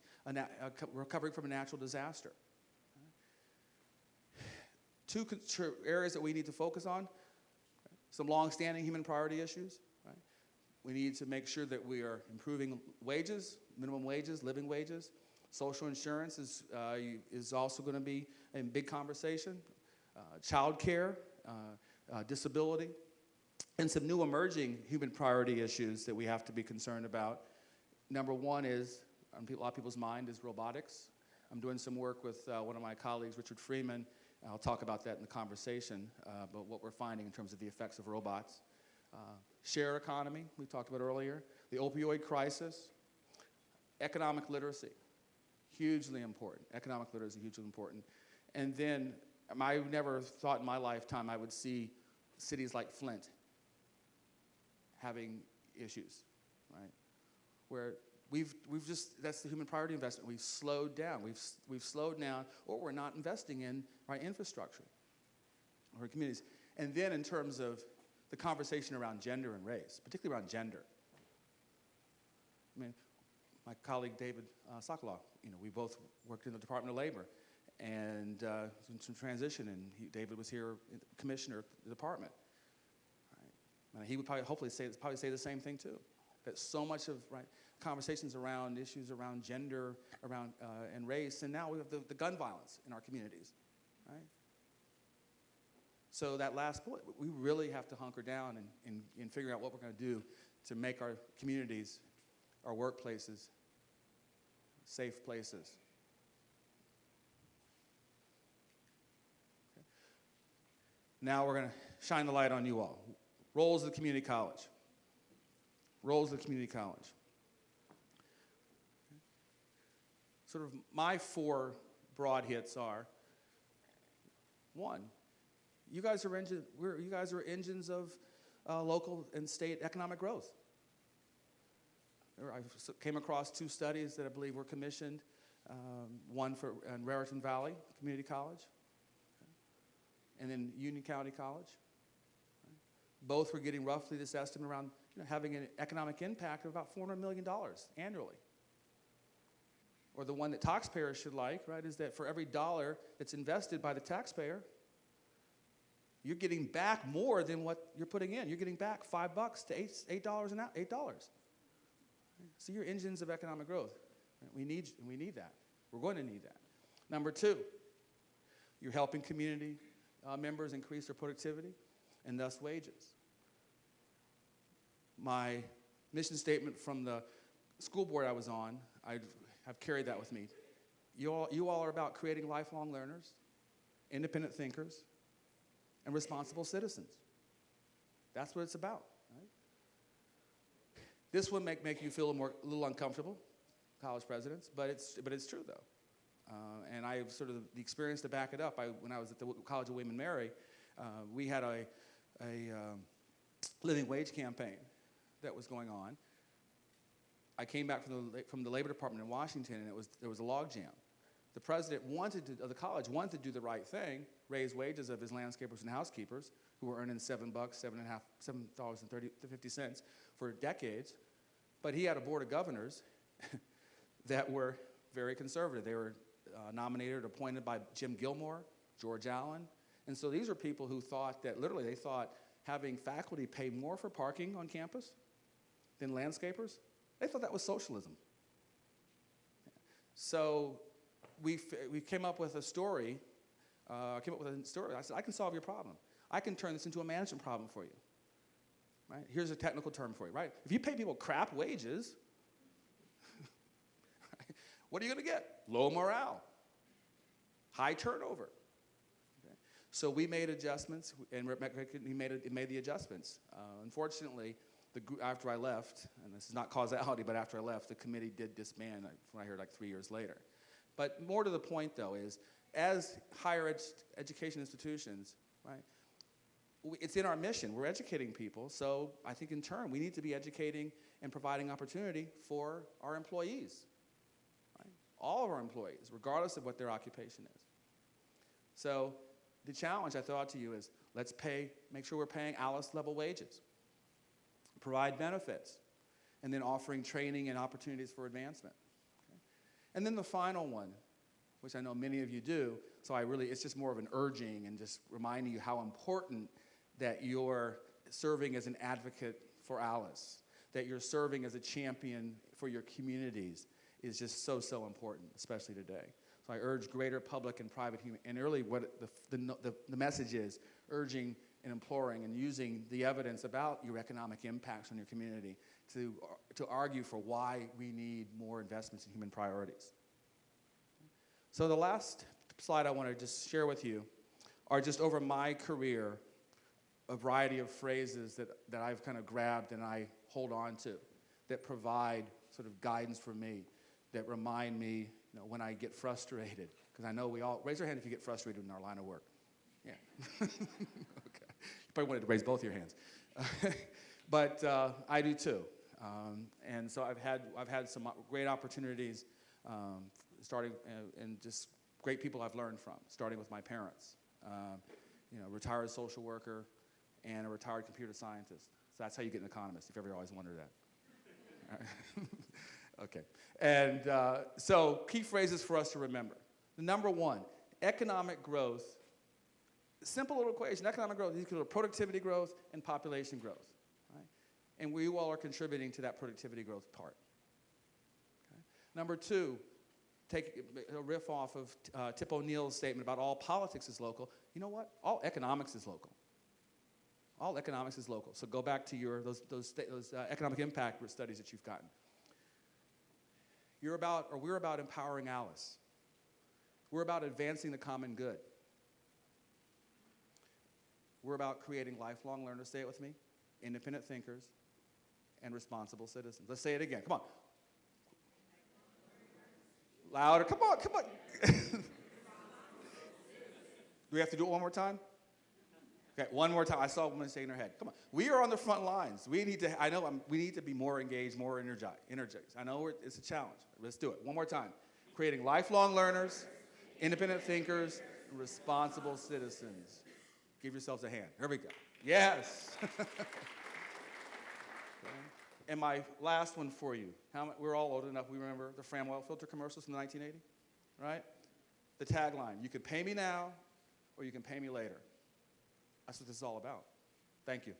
recovering from a natural disaster. 2 areas that we need to focus on, some long-standing human priority issues. Right? We need to make sure that we are improving wages, minimum wages, living wages. Social insurance is also going to be a big conversation. Child care, disability, and some new emerging human priority issues that we have to be concerned about. Number one is, on a lot of people's mind, is robotics. I'm doing some work with one of my colleagues, Richard Freeman. I'll talk about that in the conversation, about what we're finding in terms of the effects of robots. Share economy, we talked about earlier. The opioid crisis. Economic literacy, hugely important. Economic literacy, hugely important. And then, I never thought in my lifetime I would see cities like Flint having issues, right? Where we've just, that's the human priority investment. We've slowed down. We've slowed down, or we're not investing in infrastructure or communities. And then in terms of the conversation around gender and race, particularly around gender. I mean, my colleague David Sokolow, we both worked in the Department of Labor, and some transition, and David was here, commissioner of the department. Right? And he would probably say the same thing too. That so much of conversations around issues around gender, around and race, and now we have the gun violence in our communities, right? So that last point, we really have to hunker down and figure out what we're going to do to make our communities, our workplaces, safe places. Okay. Now we're going to shine the light on you all. Roles of the community college. Roles of the community college. Sort of my 4 broad hits are, 1, you guys are engines of local and state economic growth. I came across 2 studies that I believe were commissioned, one in Raritan Valley Community College, and then Union County College. Both were getting roughly this estimate around having an economic impact of about $400 million annually. Or the one that taxpayers should like, right, is that for every dollar that's invested by the taxpayer, you're getting back more than what you're putting in. You're getting back $5 to $8 an hour, $8. So you're engines of economic growth. We need that. We're going to need that. Number 2, you're helping community members increase their productivity and thus wages. My mission statement from the school board I was on, I've carried that with me. You all are about creating lifelong learners, independent thinkers, and responsible citizens. That's what it's about. Right? This would make you feel a little uncomfortable, college presidents, but it's true though. And I have sort of the experience to back it up. When I was at the College of William and Mary, we had a living wage campaign that was going on. I came back from the Labor Department in Washington, and there was a logjam. The president of the college wanted to do the right thing, raise wages of his landscapers and housekeepers, who were earning $7.50 for decades. But he had a board of governors that were very conservative. They were nominated or appointed by Jim Gilmore, George Allen. And so these are people who thought that, literally, they thought having faculty pay more for parking on campus than landscapers, they thought that was socialism. So we came up with a story. I said, I can solve your problem. I can turn this into a management problem for you. Right? Here's a technical term for you. Right? If you pay people crap wages, what are you going to get? Low morale, high turnover. Okay? So we made adjustments, and he made the adjustments. Unfortunately, after I left, and this is not causality, but after I left, the committee did disband, when I heard like 3 years later. But more to the point, though, is as higher education institutions, right, it's in our mission. We're educating people, so I think in turn we need to be educating and providing opportunity for our employees, right? All of our employees, regardless of what their occupation is. So the challenge I throw out to you is make sure we're paying Alice-level wages, provide benefits, and then offering training and opportunities for advancement. Okay? And then the final one, which I know many of you do, so it's just more of an urging and just reminding you how important that you're serving as an advocate for Alice, that you're serving as a champion for your communities is just so, so important, especially today. So I urge greater public and private and really what the message is, urging and imploring and using the evidence about your economic impacts on your community to argue for why we need more investments in human priorities. So the last slide I want to just share with you are just over my career, a variety of phrases that I've kind of grabbed and I hold on to that provide sort of guidance for me, that remind me when I get frustrated. Because I know we all, raise your hand if you get frustrated in our line of work. Yeah. Okay. You probably wanted to raise both your hands. But I do too. And so I've had some great opportunities starting and just great people I've learned from, starting with my parents. Retired social worker, and a retired computer scientist. So that's how you get an economist, if you ever always wondered that. Okay. And so key phrases for us to remember. Number one, economic growth. Simple little equation. Economic growth is equal to productivity growth and population growth. Right? And we all are contributing to that productivity growth part. Okay? Number two, take a riff off of Tip O'Neill's statement about all politics is local. You know what? All economics is local. All economics is local. So go back to those economic impact studies that you've gotten. We're about empowering Alice. We're about advancing the common good. We're about creating lifelong learners, say it with me, independent thinkers, and responsible citizens. Let's say it again. Come on. Louder. Come on. Do we have to do it one more time? Okay, one more time. I saw a woman shaking her head. Come on. We are on the front lines. We need to be more engaged, more energized. I know it's a challenge. Let's do it. One more time. Creating lifelong learners, independent thinkers, and responsible citizens. Give yourselves a hand. Here we go. Yes. Okay. And my last one for you. We're all old enough, we remember the Fram oil filter commercials from the 1980s, right? The tagline, you can pay me now or you can pay me later. That's what this is all about. Thank you.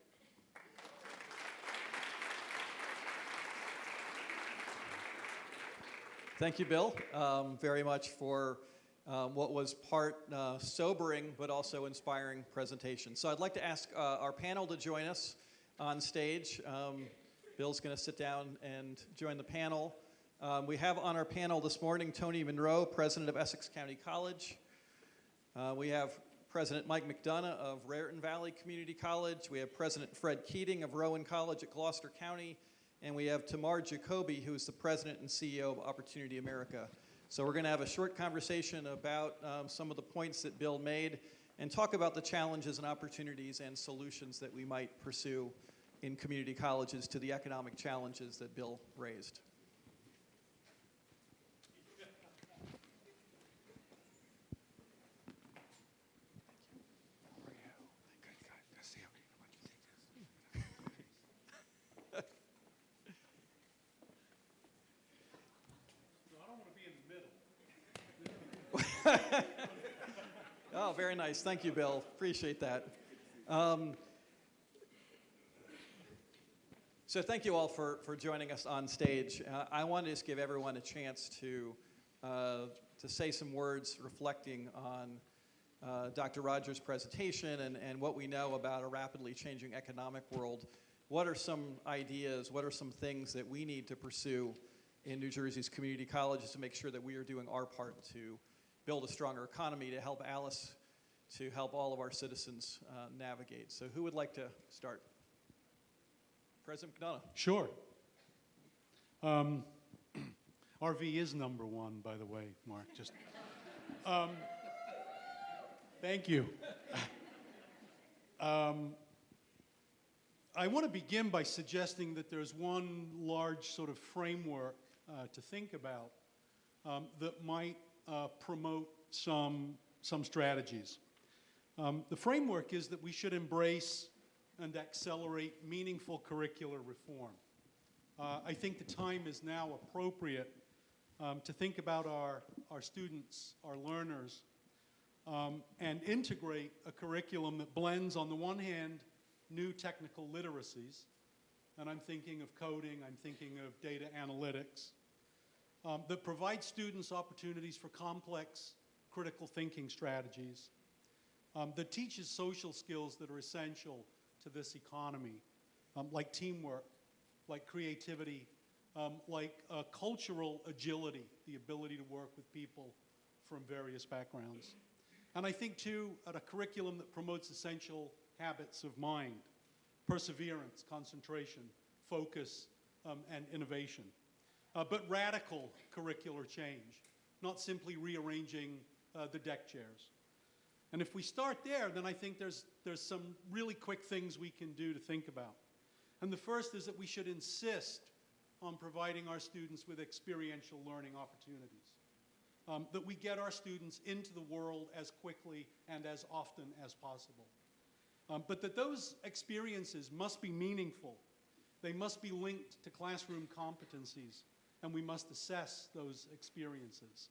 Thank you, Bill, very much for what was part sobering but also inspiring presentation. So I'd like to ask our panel to join us on stage. Bill's going to sit down and join the panel. We have on our panel this morning Tony Monroe, president of Essex County College. We have President Mike McDonough of Raritan Valley Community College. We have President Fred Keating of Rowan College at Gloucester County. And we have Tamar Jacoby, who is the president and CEO of Opportunity America. So we're going to have a short conversation about some of the points that Bill made and talk about the challenges and opportunities and solutions that we might pursue in community colleges to the economic challenges that Bill raised. Oh, very nice. Thank you, Bill. Appreciate that. So thank you all for joining us on stage. I want to just give everyone a chance to say some words reflecting on Dr. Rogers' presentation and what we know about a rapidly changing economic world. What are some ideas, what are some things that we need to pursue in New Jersey's community colleges to make sure that we are doing our part to build a stronger economy, to help Alice, to help all of our citizens navigate. So who would like to start? President McDonough. Sure. RV is number one, by the way, Mark. Just thank you. I want to begin by suggesting that there's one large sort of framework to think about that might promote some strategies. The framework is that we should embrace and accelerate meaningful curricular reform. I think the time is now appropriate to think about our students, our learners, and integrate a curriculum that blends, on the one hand, new technical literacies, and I'm thinking of coding, I'm thinking of data analytics, that provides students opportunities for complex critical thinking strategies, that teaches social skills that are essential to this economy, like teamwork, like creativity, like cultural agility, the ability to work with people from various backgrounds. And I think, too, at a curriculum that promotes essential habits of mind, perseverance, concentration, focus, and innovation. But radical curricular change, not simply rearranging the deck chairs. And if we start there, then I think there's some really quick things we can do to think about. And the first is that we should insist on providing our students with experiential learning opportunities. That we get our students into the world as quickly and as often as possible. but that those experiences must be meaningful. They must be linked to classroom competencies, and we must assess those experiences.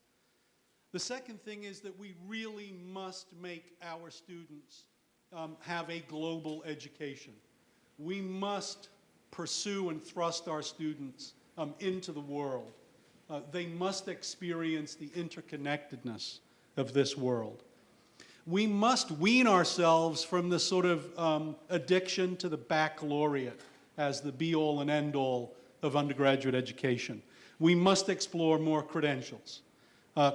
The second thing is that we really must make our students have a global education. We must pursue and thrust our students into the world. They must experience the interconnectedness of this world. We must wean ourselves from the sort of addiction to the baccalaureate as the be-all and end-all of undergraduate education. We must explore more credentials.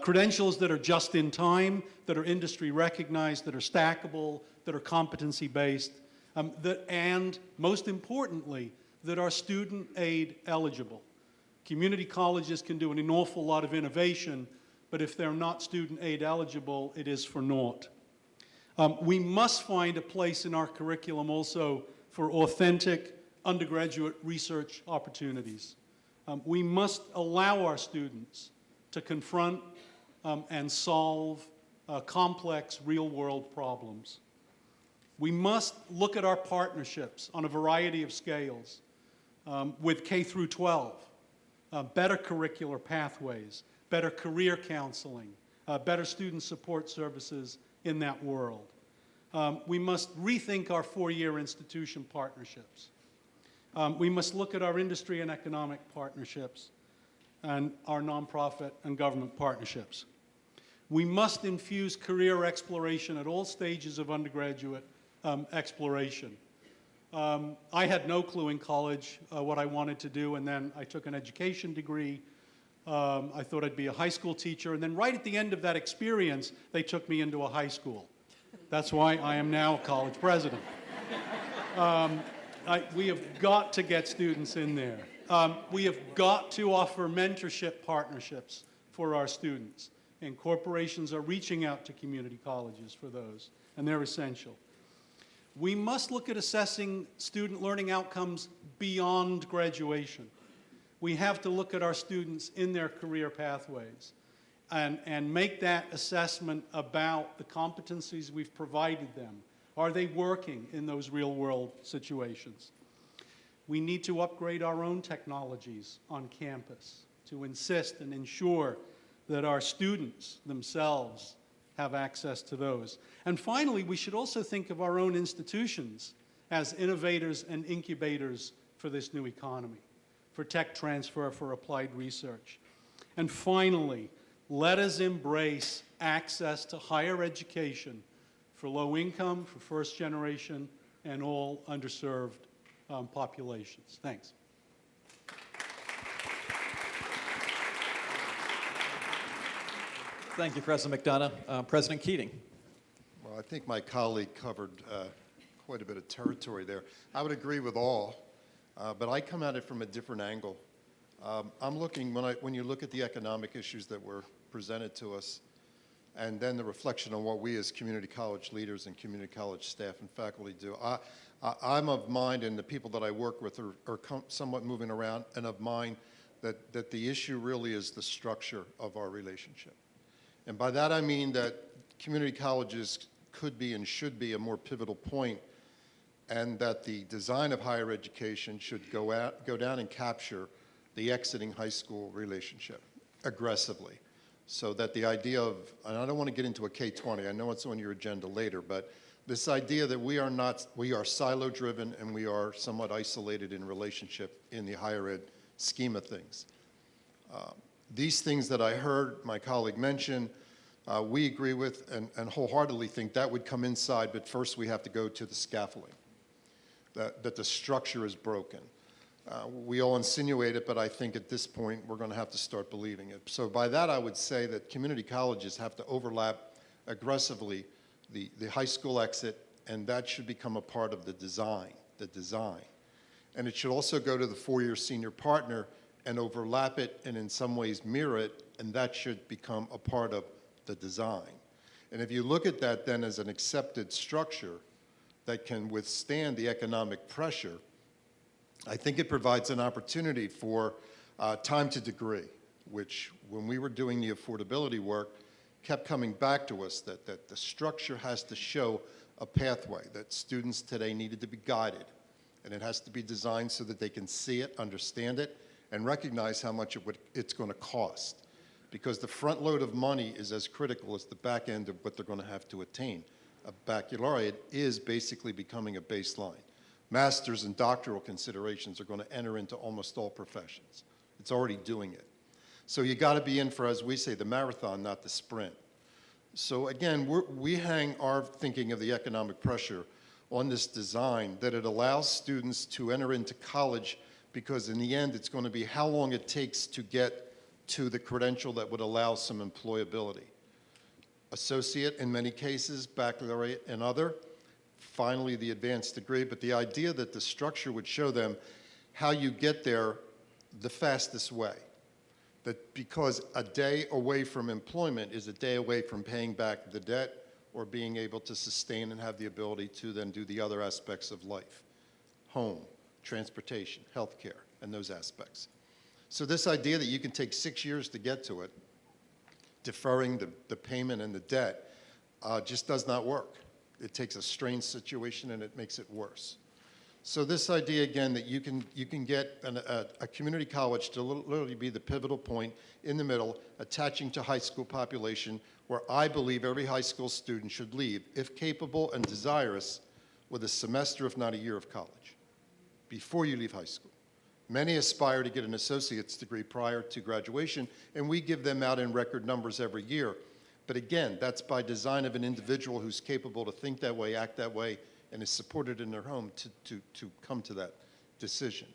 Credentials that are just in time, that are industry recognized, that are stackable, that are competency-based, and most importantly, that are student aid eligible. Community colleges can do an awful lot of innovation, but if they're not student aid eligible, it is for naught. We must find a place in our curriculum also for authentic undergraduate research opportunities. We must allow our students to confront and solve complex real-world problems. We must look at our partnerships on a variety of scales with K through 12, better curricular pathways, better career counseling, better student support services in that world. We must rethink our four-year institution partnerships. We must look at our industry and economic partnerships and our nonprofit and government partnerships. We must infuse career exploration at all stages of undergraduate exploration. I had no clue in college what I wanted to do, and then I took an education degree. I thought I'd be a high school teacher, and then right at the end of that experience, they took me into a high school. That's why I am now a college president. We have got to get students in there. We have got to offer mentorship partnerships for our students, and corporations are reaching out to community colleges for those, and they're essential. We must look at assessing student learning outcomes beyond graduation. We have to look at our students in their career pathways and make that assessment about the competencies we've provided them. Are they working in those real-world situations? We need to upgrade our own technologies on campus to insist and ensure that our students themselves have access to those. And finally, we should also think of our own institutions as innovators and incubators for this new economy, for tech transfer, for applied research. And finally, let us embrace access to higher education for low income, for first generation, and all underserved populations. Thanks. Thank you, President McDonough. President Keating. Well, I think my colleague covered quite a bit of territory there. I would agree with all, but I come at it from a different angle. I'm looking, when you look at the economic issues that were presented to us, and then the reflection on what we as community college leaders and community college staff and faculty do. I'm of mind, and the people that I work with are somewhat moving around, and of mind that the issue really is the structure of our relationship. And by that I mean that community colleges could be and should be a more pivotal point, and that the design of higher education should go down and capture the exiting high school relationship aggressively. So that the idea of, and I don't want to get into a K-20, I know it's on your agenda later, but this idea that we are silo-driven and we are somewhat isolated in relationship in the higher ed scheme of things. These things that I heard my colleague mention, we agree with and wholeheartedly think that would come inside, but first we have to go to the scaffolding, that the structure is broken. We all insinuate it, but I think at this point we're going to have to start believing it. So by that I would say that community colleges have to overlap aggressively the high school exit, and that should become a part of the design. And it should also go to the four-year senior partner and overlap it and in some ways mirror it, and that should become a part of the design. And if you look at that then as an accepted structure that can withstand the economic pressure, I think it provides an opportunity for time to degree, which when we were doing the affordability work, kept coming back to us that the structure has to show a pathway, that students today needed to be guided, and it has to be designed so that they can see it, understand it, and recognize how much it's going to cost. Because the front load of money is as critical as the back end of what they're going to have to attain. A baccalaureate is basically becoming a baseline. Master's and doctoral considerations are going to enter into almost all professions. It's already doing it. So you got to be in for, as we say, the marathon, not the sprint. So again, we hang our thinking of the economic pressure on this design that it allows students to enter into college, because in the end, it's going to be how long it takes to get to the credential that would allow some employability. Associate in many cases, baccalaureate and other, finally the advanced degree, but the idea that the structure would show them how you get there the fastest way. That because a day away from employment is a day away from paying back the debt or being able to sustain and have the ability to then do the other aspects of life, home, transportation, healthcare, and those aspects. So this idea that you can take 6 years to get to it, deferring the payment and the debt, just does not work. It takes a strange situation and it makes it worse. So this idea, again, that you can get a community college to literally be the pivotal point in the middle, attaching to high school population, where I believe every high school student should leave, if capable and desirous, with a semester, if not a year of college, before you leave high school. Many aspire to get an associate's degree prior to graduation, and we give them out in record numbers every year. But again, that's by design of an individual who's capable to think that way, act that way, and is supported in their home to come to that decision.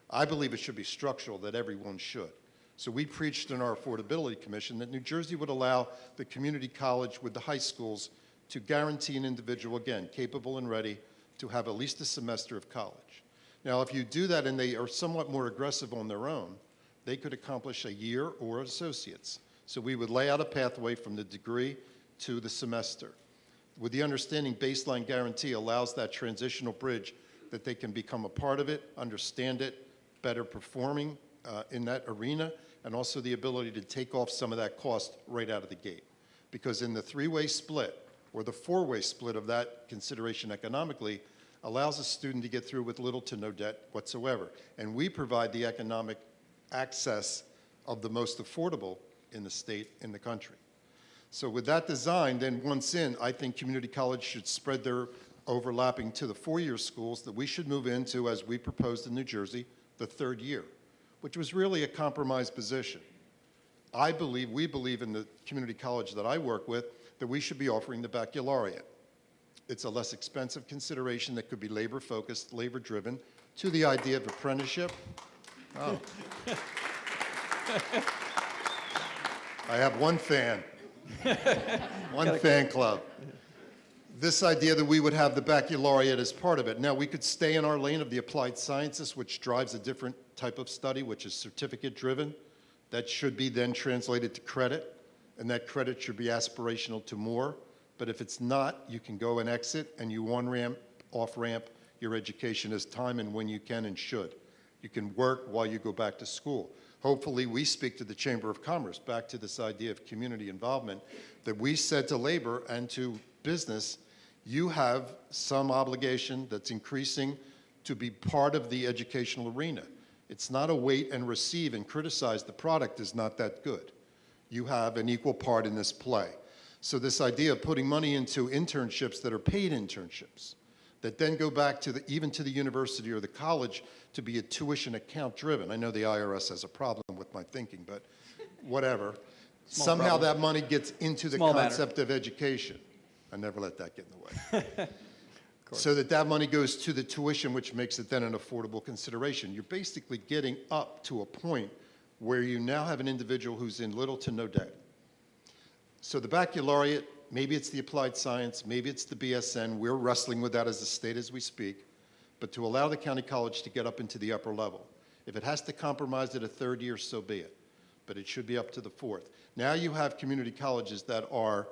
I believe it should be structural, that everyone should. So we preached in our Affordability Commission that New Jersey would allow the community college with the high schools to guarantee an individual, again, capable and ready, to have at least a semester of college. Now, if you do that and they are somewhat more aggressive on their own, they could accomplish a year or associates. So we would lay out a pathway from the degree to the semester, with the understanding baseline guarantee allows that transitional bridge that they can become a part of it, understand it, better performing in that arena, and also the ability to take off some of that cost right out of the gate. Because in the three-way split, or the four-way split of that consideration economically, allows a student to get through with little to no debt whatsoever. And we provide the economic access of the most affordable in the state, in the country. So with that design, then once in, I think community college should spread their overlapping to the four-year schools that we should move into, as we proposed in New Jersey, the third year, which was really a compromise position. We believe in the community college that I work with, that we should be offering the baccalaureate. It's a less expensive consideration that could be labor-focused, labor-driven, to the idea of apprenticeship. Oh. I have one fan. One fan club. This idea that we would have the baccalaureate as part of it. Now, we could stay in our lane of the applied sciences, which drives a different type of study, which is certificate-driven. That should be then translated to credit, and that credit should be aspirational to more. But if it's not, you can go and exit, and you on-ramp, off-ramp your education as time and when you can and should. You can work while you go back to school. Hopefully, we speak to the Chamber of Commerce, back to this idea of community involvement, that we said to labor and to business, you have some obligation that's increasing to be part of the educational arena. It's not a wait and receive and criticize the product is not that good. You have an equal part in this play. So this idea of putting money into internships that are paid internships, that then go back to even to the university or the college to be a tuition account driven. I know the IRS has a problem with my thinking, but whatever. Somehow that money gets into the concept of education. I never let that get in the way. So that money goes to the tuition, which makes it then an affordable consideration. You're basically getting up to a point where you now have an individual who's in little to no debt. So the baccalaureate, maybe it's the applied science, maybe it's the BSN. We're wrestling with that as a state as we speak. But to allow the county college to get up into the upper level. If it has to compromise at a third year, so be it. But it should be up to the fourth. Now you have community colleges that are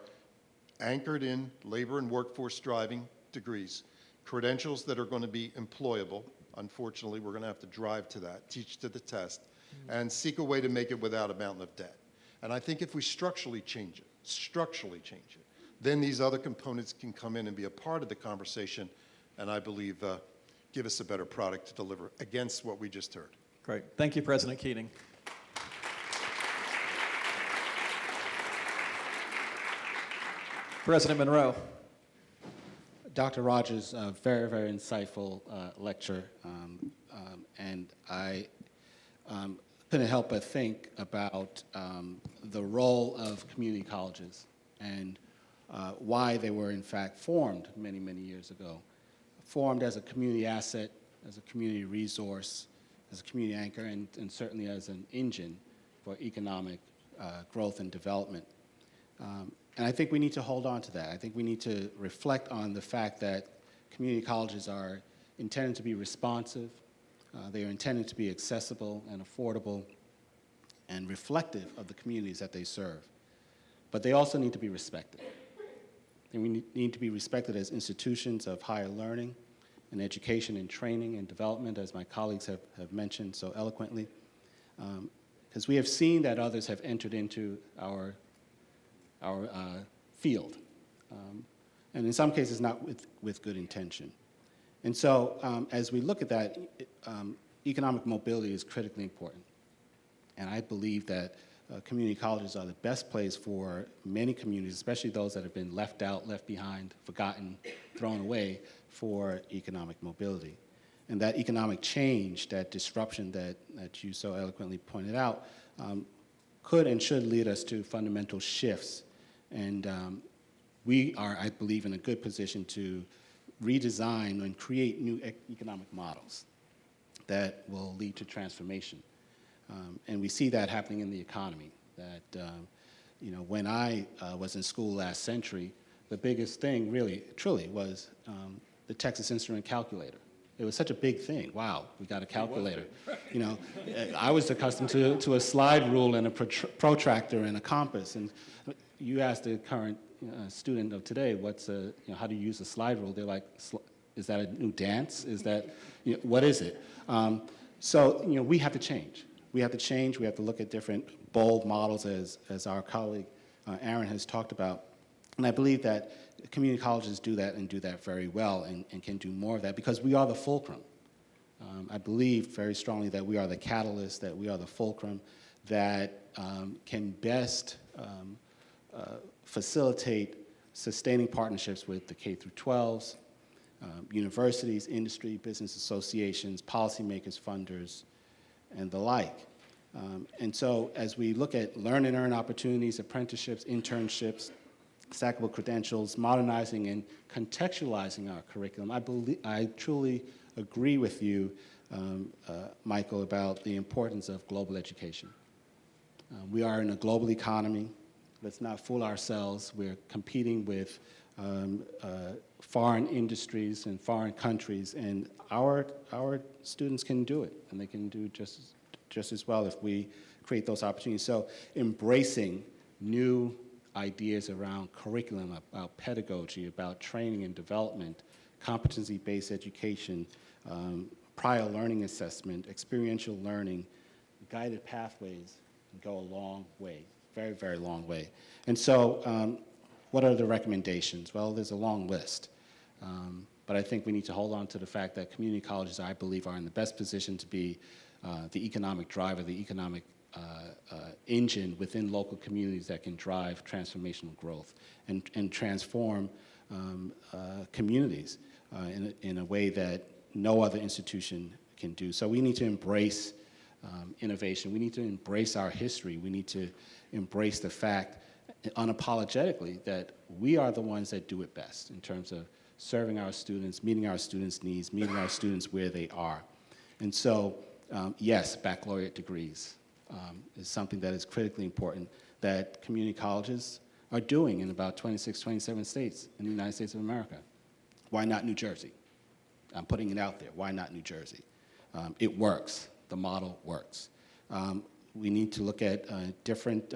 anchored in labor and workforce driving degrees, credentials that are going to be employable. Unfortunately, we're going to have to drive to that, teach to the test, and seek a way to make it without a mountain of debt. And I think if we structurally change it structurally change it. Then these other components can come in and be a part of the conversation, and I believe give us a better product to deliver against what we just heard. Great. Thank you, President Keating. President Monroe. Dr. Rogers, very, very insightful lecture, and I couldn't help but think about the role of community colleges and why they were in fact formed many, many years ago. Formed as a community asset, as a community resource, as a community anchor, and certainly as an engine for economic growth and development. And I think we need to hold on to that. I think we need to reflect on the fact that community colleges are intended to be responsive, they are intended to be accessible and affordable and reflective of the communities that they serve. But they also need to be respected. And we need to be respected as institutions of higher learning and education and training and development, as my colleagues have mentioned so eloquently. Because we have seen that others have entered into our field, and in some cases not with good intention. And so as we look at that, economic mobility is critically important. And I believe that community colleges are the best place for many communities, especially those that have been left out, left behind, forgotten, thrown away, for economic mobility. And that economic change, that disruption that you so eloquently pointed out, could and should lead us to fundamental shifts. And we are, I believe, in a good position to redesign and create new economic models that will lead to transformation. And we see that happening in the economy. That, when I was in school last century, the biggest thing really, truly, was the Texas Instrument calculator. It was such a big thing. Wow, we got a calculator. I was accustomed to a slide rule and a protractor and a compass. And you ask the current student of today, how do you use a slide rule? They're like, is that a new dance? Is that, what is it? So we have to change. We have to change. We have to look at different bold models, as our colleague Aaron has talked about. And I believe that community colleges do that and do that very well and can do more of that because we are the fulcrum. I believe very strongly that we are the catalyst, that we are the fulcrum that can best facilitate sustaining partnerships with the K through 12s, universities, industry, business associations, policymakers, funders, and the like. And so as we look at learn and earn opportunities, apprenticeships, internships, stackable credentials, modernizing and contextualizing our curriculum, I truly agree with you, Michael, about the importance of global education. We are in a global economy. Let's not fool ourselves. We're competing with foreign industries and foreign countries, and our students can do it, and they can do just as well if we create those opportunities. So embracing new ideas around curriculum, about pedagogy, about training and development, competency-based education, prior learning assessment, experiential learning, guided pathways go a long way, very, very long way. And so what are the recommendations? Well, there's a long list. But I think we need to hold on to the fact that community colleges, I believe, are in the best position to be the economic driver, the economic engine within local communities that can drive transformational growth and transform communities in a way that no other institution can do. So we need to embrace innovation. We need to embrace our history. We need to embrace the fact unapologetically that we are the ones that do it best in terms of serving our students, meeting our students' needs, meeting our students where they are. And so, yes, baccalaureate degrees is something that is critically important that community colleges are doing in about 26, 27 states in the United States of America. Why not New Jersey? I'm putting it out there. Why not New Jersey? It works. The model works. We need to look at different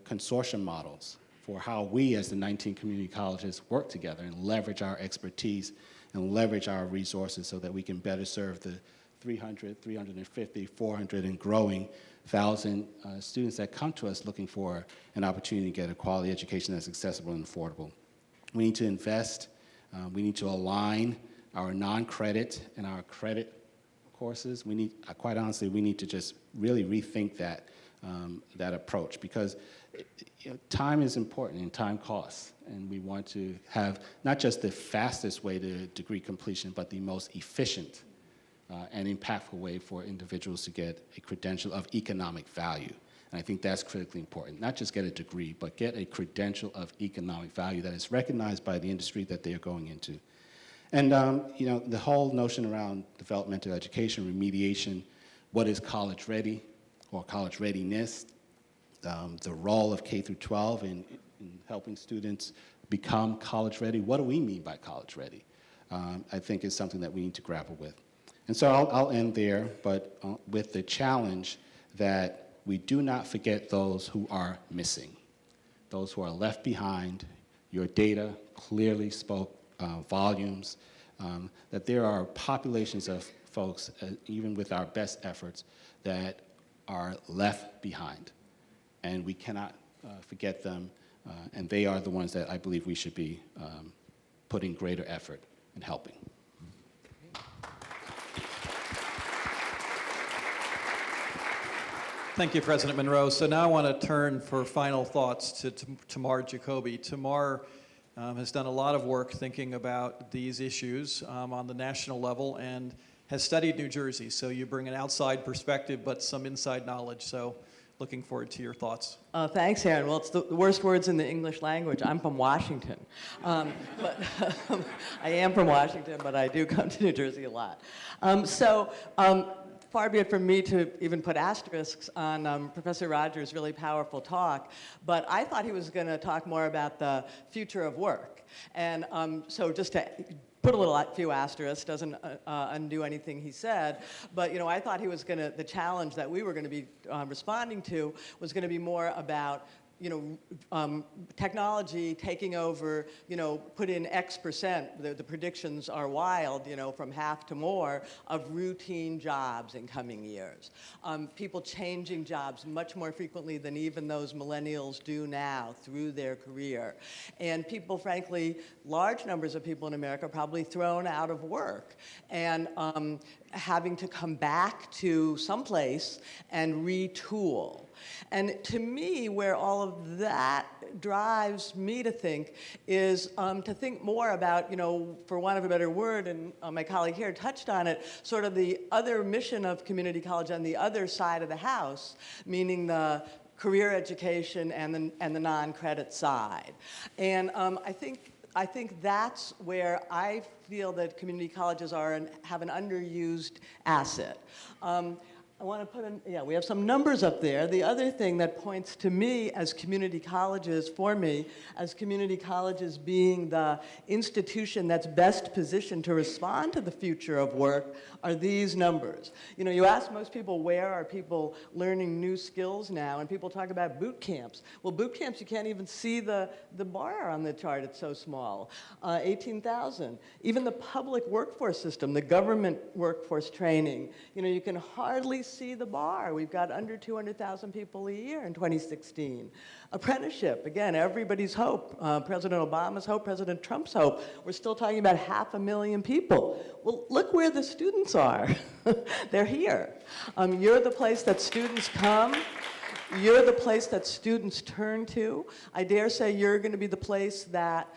consortium models for how we as the 19 community colleges work together and leverage our expertise and leverage our resources so that we can better serve the 300, 350, 400, and growing thousand students that come to us looking for an opportunity to get a quality education that's accessible and affordable. We need to invest. We need to align our non-credit and our credit courses. We need, quite honestly, we need to just really rethink that, that approach, because time is important and time costs. And we want to have not just the fastest way to degree completion, but the most efficient and impactful way for individuals to get a credential of economic value. And I think that's critically important. Not just get a degree, but get a credential of economic value that is recognized by the industry that they are going into. And you know, the whole notion around developmental education, remediation, what is college ready or college readiness, the role of K through 12 in helping students become college ready. What do we mean by college ready? I think is something that we need to grapple with. And so I'll end there, but with the challenge that we do not forget those who are missing, those who are left behind. Your data clearly spoke volumes, that there are populations of folks, even with our best efforts, that are left behind. And we cannot forget them, and they are the ones that I believe we should be putting greater effort in helping. Thank you, President Monroe. So now I want to turn for final thoughts to Tamar Jacoby. Tamar has done a lot of work thinking about these issues on the national level and has studied New Jersey. So you bring an outside perspective, but some inside knowledge. So looking forward to your thoughts. Thanks, Aaron. Well, it's the worst words in the English language. I'm from Washington. I am from Washington, but I do come to New Jersey a lot. Far be it from me to even put asterisks on Professor Rogers' really powerful talk, but I thought he was going to talk more about the future of work. And so just to put a few asterisks, doesn't undo anything he said, but I thought he was going to, the challenge that we were going to be responding to was going to be more about technology taking over, put in X percent, the predictions are wild, from half to more, of routine jobs in coming years. People changing jobs much more frequently than even those millennials do now through their career. And people, frankly, large numbers of people in America are probably thrown out of work and having to come back to someplace and retool. And to me, where all of that drives me to think is to think more about, for want of a better word, and my colleague here touched on it, sort of the other mission of community college on the other side of the house, meaning the career education and the non-credit side. And I think that's where I feel that community colleges have an underused asset. I want to put in, we have some numbers up there. The other thing that points to me as community colleges, as community colleges being the institution that's best positioned to respond to the future of work are these numbers. You ask most people, where are people learning new skills now? And people talk about boot camps. Well, boot camps, you can't even see the bar on the chart. It's so small. 18,000. Even the public workforce system, the government workforce training, you can hardly see the bar. We've got under 200,000 people a year in 2016. Apprenticeship, again, everybody's hope. President Obama's hope, President Trump's hope. We're still talking about 500,000 people. Well, look where the students are. They're here. You're the place that students come. You're the place that students turn to. I dare say you're going to be the place that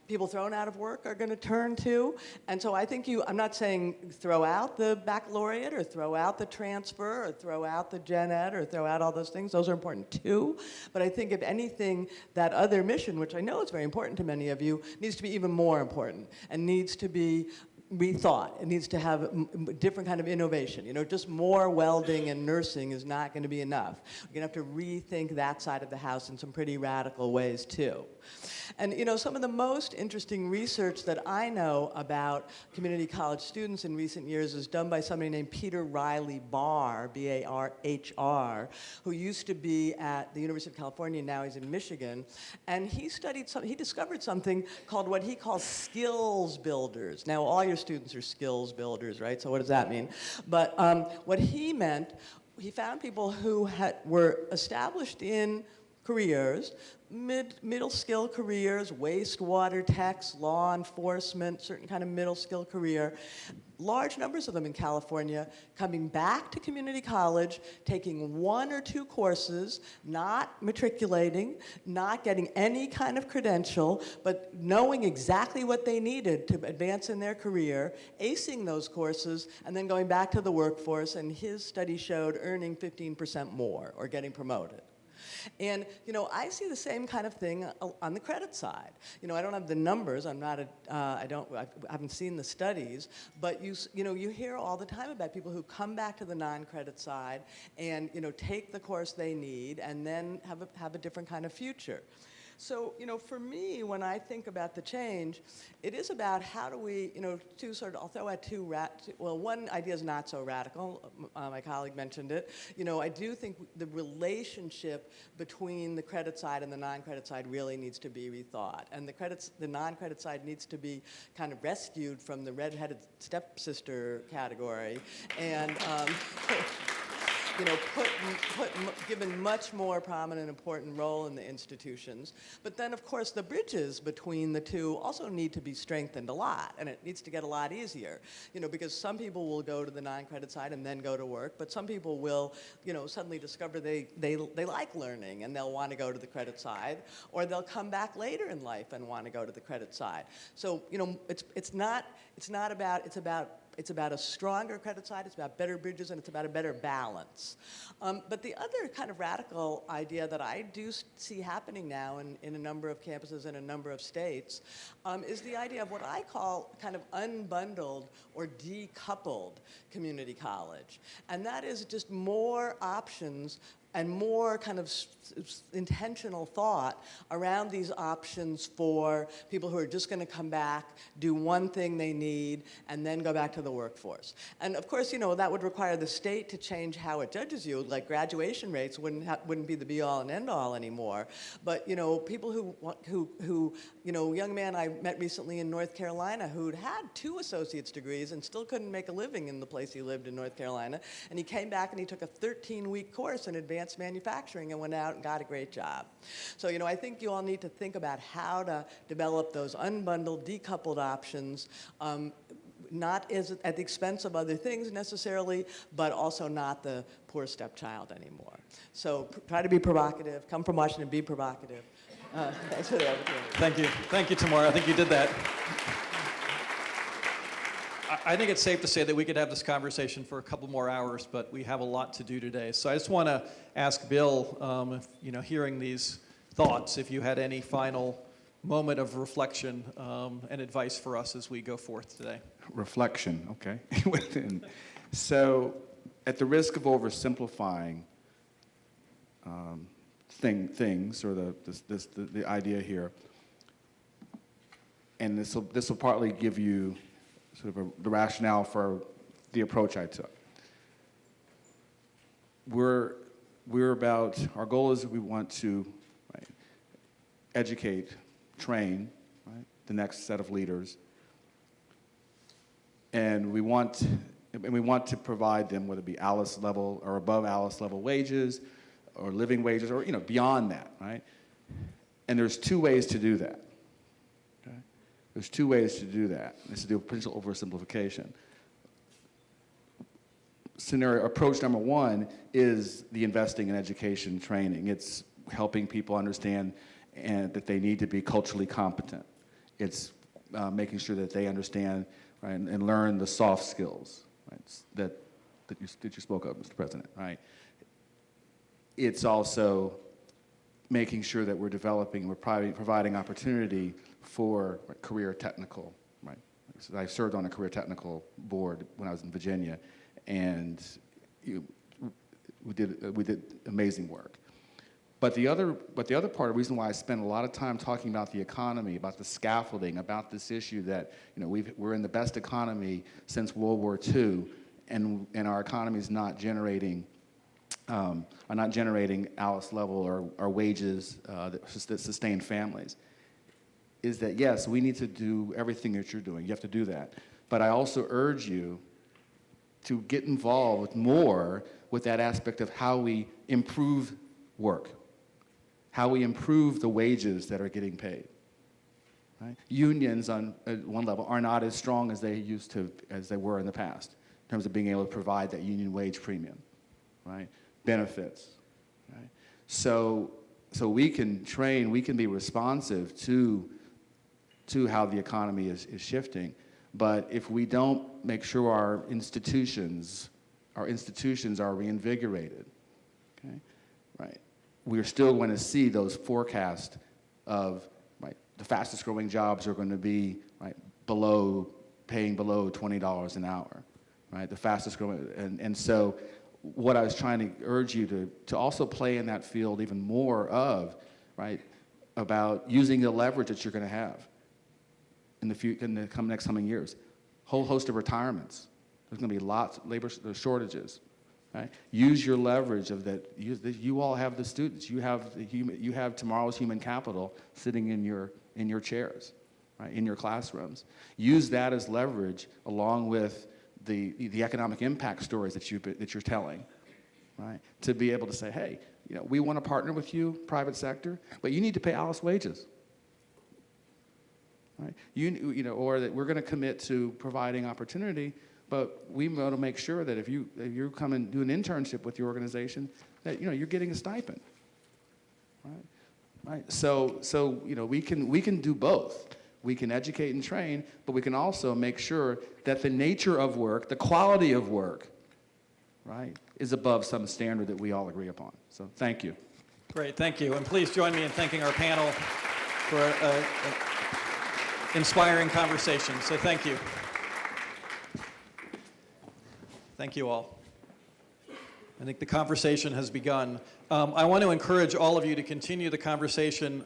people thrown out of work are going to turn to. And so I think I'm not saying throw out the baccalaureate or throw out the transfer or throw out the gen ed or throw out all those things. Those are important too. But I think if anything, that other mission, which I know is very important to many of you, needs to be even more important and needs to be rethought. It needs to have a different kind of innovation. Just more welding and nursing is not going to be enough. We're going to have to rethink that side of the house in some pretty radical ways too. And some of the most interesting research that I know about community college students in recent years is done by somebody named Peter Riley Barr, B-A-R-H-R, who used to be at the University of California, now he's in Michigan, and he discovered something called what he calls skills builders. Now all your students are skills builders, right? So what does that mean? But what he meant, he found people who were established in careers, middle skill careers, wastewater techs, law enforcement, certain kind of middle skill career, large numbers of them in California coming back to community college, taking 1 or 2 courses, not matriculating, not getting any kind of credential, but knowing exactly what they needed to advance in their career, acing those courses, and then going back to the workforce, and his study showed earning 15% more or getting promoted. And, I see the same kind of thing on the credit side. I don't have the numbers. I'm not I haven't seen the studies, but you hear all the time about people who come back to the non-credit side and, take the course they need and then have a different kind of future. So, for me, when I think about the change, it is about how do we, I'll throw out one idea is not so radical. My colleague mentioned it. I do think the relationship between the credit side and the non-credit side really needs to be rethought. And the non-credit side needs to be kind of rescued from the red-headed stepsister category and given much more prominent, important role in the institutions. But then, of course, the bridges between the two also need to be strengthened a lot, and it needs to get a lot easier, because some people will go to the non-credit side and then go to work, but some people will, suddenly discover they like learning and they'll want to go to the credit side, or they'll come back later in life and want to go to the credit side. So, it's about a stronger credit side, it's about better bridges, and it's about a better balance. But the other kind of radical idea that I do see happening now in a number of campuses in a number of states is the idea of what I call kind of unbundled or decoupled community college. And that is just more options and more kind of intentional thought around these options for people who are just going to come back, do one thing they need, and then go back to the workforce. And of course, that would require the state to change how it judges you. Like graduation rates wouldn't be the be-all and end-all anymore. But people who young man I met recently in North Carolina who'd had 2 associate's degrees and still couldn't make a living in the place he lived in North Carolina, and he came back and he took a 13-week course in advanced manufacturing and went out and got a great job. So, I think you all need to think about how to develop those unbundled, decoupled options, not at the expense of other things necessarily, but also not the poor stepchild anymore. So try to be provocative. Come from Washington, be provocative. Thanks for the opportunity. Thank you. Thank you, Tamara. I think you did that. I think it's safe to say that we could have this conversation for a couple more hours, but we have a lot to do today. So I just want to ask Bill, hearing these thoughts, if you had any final moment of reflection and advice for us as we go forth today. Reflection, okay. So, at the risk of oversimplifying things, or the idea here, and this will partly give you sort of the rationale for the approach I took. Our goal is we want to educate, train the next set of leaders, and we want to provide them, whether it be Alice level or above Alice level wages, or living wages, or beyond that, right? And there's 2 ways to do that. Okay? There's 2 ways to do that. This is the potential oversimplification. Approach number 1 is the investing in education training. It's helping people understand that they need to be culturally competent. It's making sure that they understand, right, and learn the soft skills, right, that you spoke of, Mr. President, right? It's also making sure that we're providing opportunity for career technical, right? So I served on a career technical board when I was in Virginia, and we did amazing work. But the other part, the reason why I spend a lot of time talking about the economy, about the scaffolding, about this issue that we're in the best economy since World War II, and our economy is not generating Alice level or wages that sustain families, is that yes, we need to do everything that you're doing. You have to do that. But I also urge you to get involved more with that aspect of how we improve work, how we improve the wages that are getting paid. Right? Unions on one level are not as strong as they were in the past in terms of being able to provide that union wage premium, right? Benefits, right? So we can train, we can be responsive to how the economy is shifting. But if we don't make sure our institutions are reinvigorated, okay, right, we're still going to see those forecasts of, right, the fastest growing jobs are going to be, right, paying below $20 an hour, right, the fastest growing, and so what I was trying to urge you to also play in that field even more of, right, about using the leverage that you're going to have in the next coming years. Whole host of retirements. There's going to be lots of labor shortages. Right? Use your leverage of that. You all have the students. You have tomorrow's human capital sitting in your chairs, right? In your classrooms. Use that as leverage along with the economic impact stories that you're telling, right? To be able to say, hey, we want to partner with you, private sector, but you need to pay Alice wages. Right? Or that we're going to commit to providing opportunity, but we want to make sure that if you come and do an internship with your organization, that you're getting a stipend. Right? Right? So we can do both. We can educate and train, but we can also make sure that the nature of work, the quality of work, right, is above some standard that we all agree upon. So thank you. Great, thank you. And please join me in thanking our panel for an inspiring conversation. So thank you. Thank you all. I think the conversation has begun. I want to encourage all of you to continue the conversation.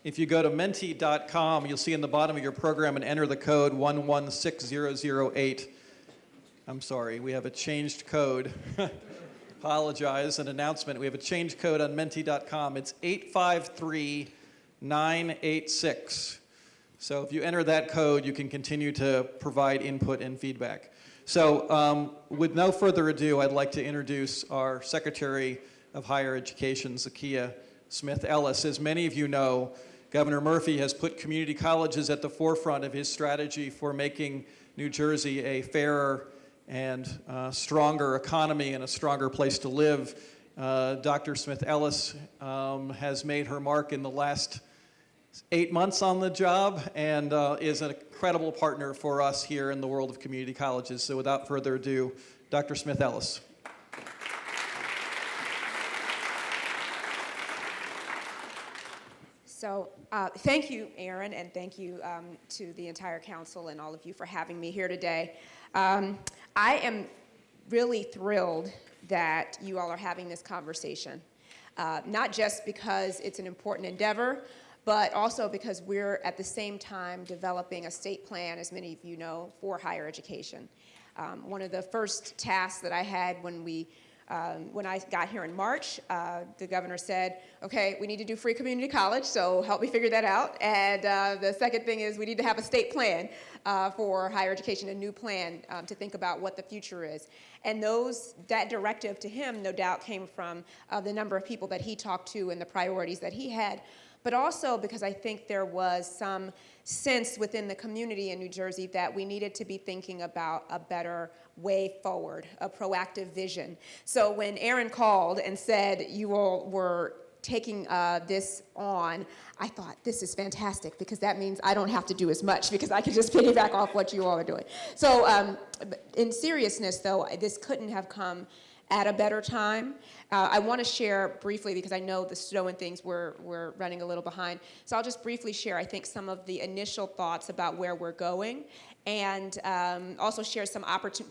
If you go to menti.com, you'll see in the bottom of your program and enter the code 116008. I'm sorry, we have a changed code. Apologize, an announcement. We have a changed code on menti.com. It's 853986. So if you enter that code, you can continue to provide input and feedback. So with no further ado, I'd like to introduce our Secretary of Higher Education, Zakiya Smith-Ellis. As many of you know, Governor Murphy has put community colleges at the forefront of his strategy for making New Jersey a fairer and stronger economy and a stronger place to live. Dr. Smith-Ellis has made her mark in the last 8 months on the job and is an incredible partner for us here in the world of community colleges. So without further ado, Dr. Smith-Ellis. So thank you, Aaron, and thank you to the entire council and all of you for having me here today. I am really thrilled that you all are having this conversation, not just because it's an important endeavor, but also because we're at the same time developing a state plan, as many of you know, for higher education. One of the first tasks that I had when I got here in March, the governor said, okay, we need to do free community college, so help me figure that out. And the second thing is we need to have a state plan for higher education, a new plan to think about what the future is. And that directive to him, no doubt, came from the number of people that he talked to and the priorities that he had, but also because I think there was some sense within the community in New Jersey that we needed to be thinking about a better way forward, a proactive vision. So when Aaron called and said you all were taking this on, I thought, this is fantastic, because that means I don't have to do as much, because I can just piggyback off what you all are doing. So in seriousness, though, this couldn't have come at a better time. I want to share briefly, because I know the snow and things we're running a little behind. So I'll just briefly share, I think, some of the initial thoughts about where we're going, and also share some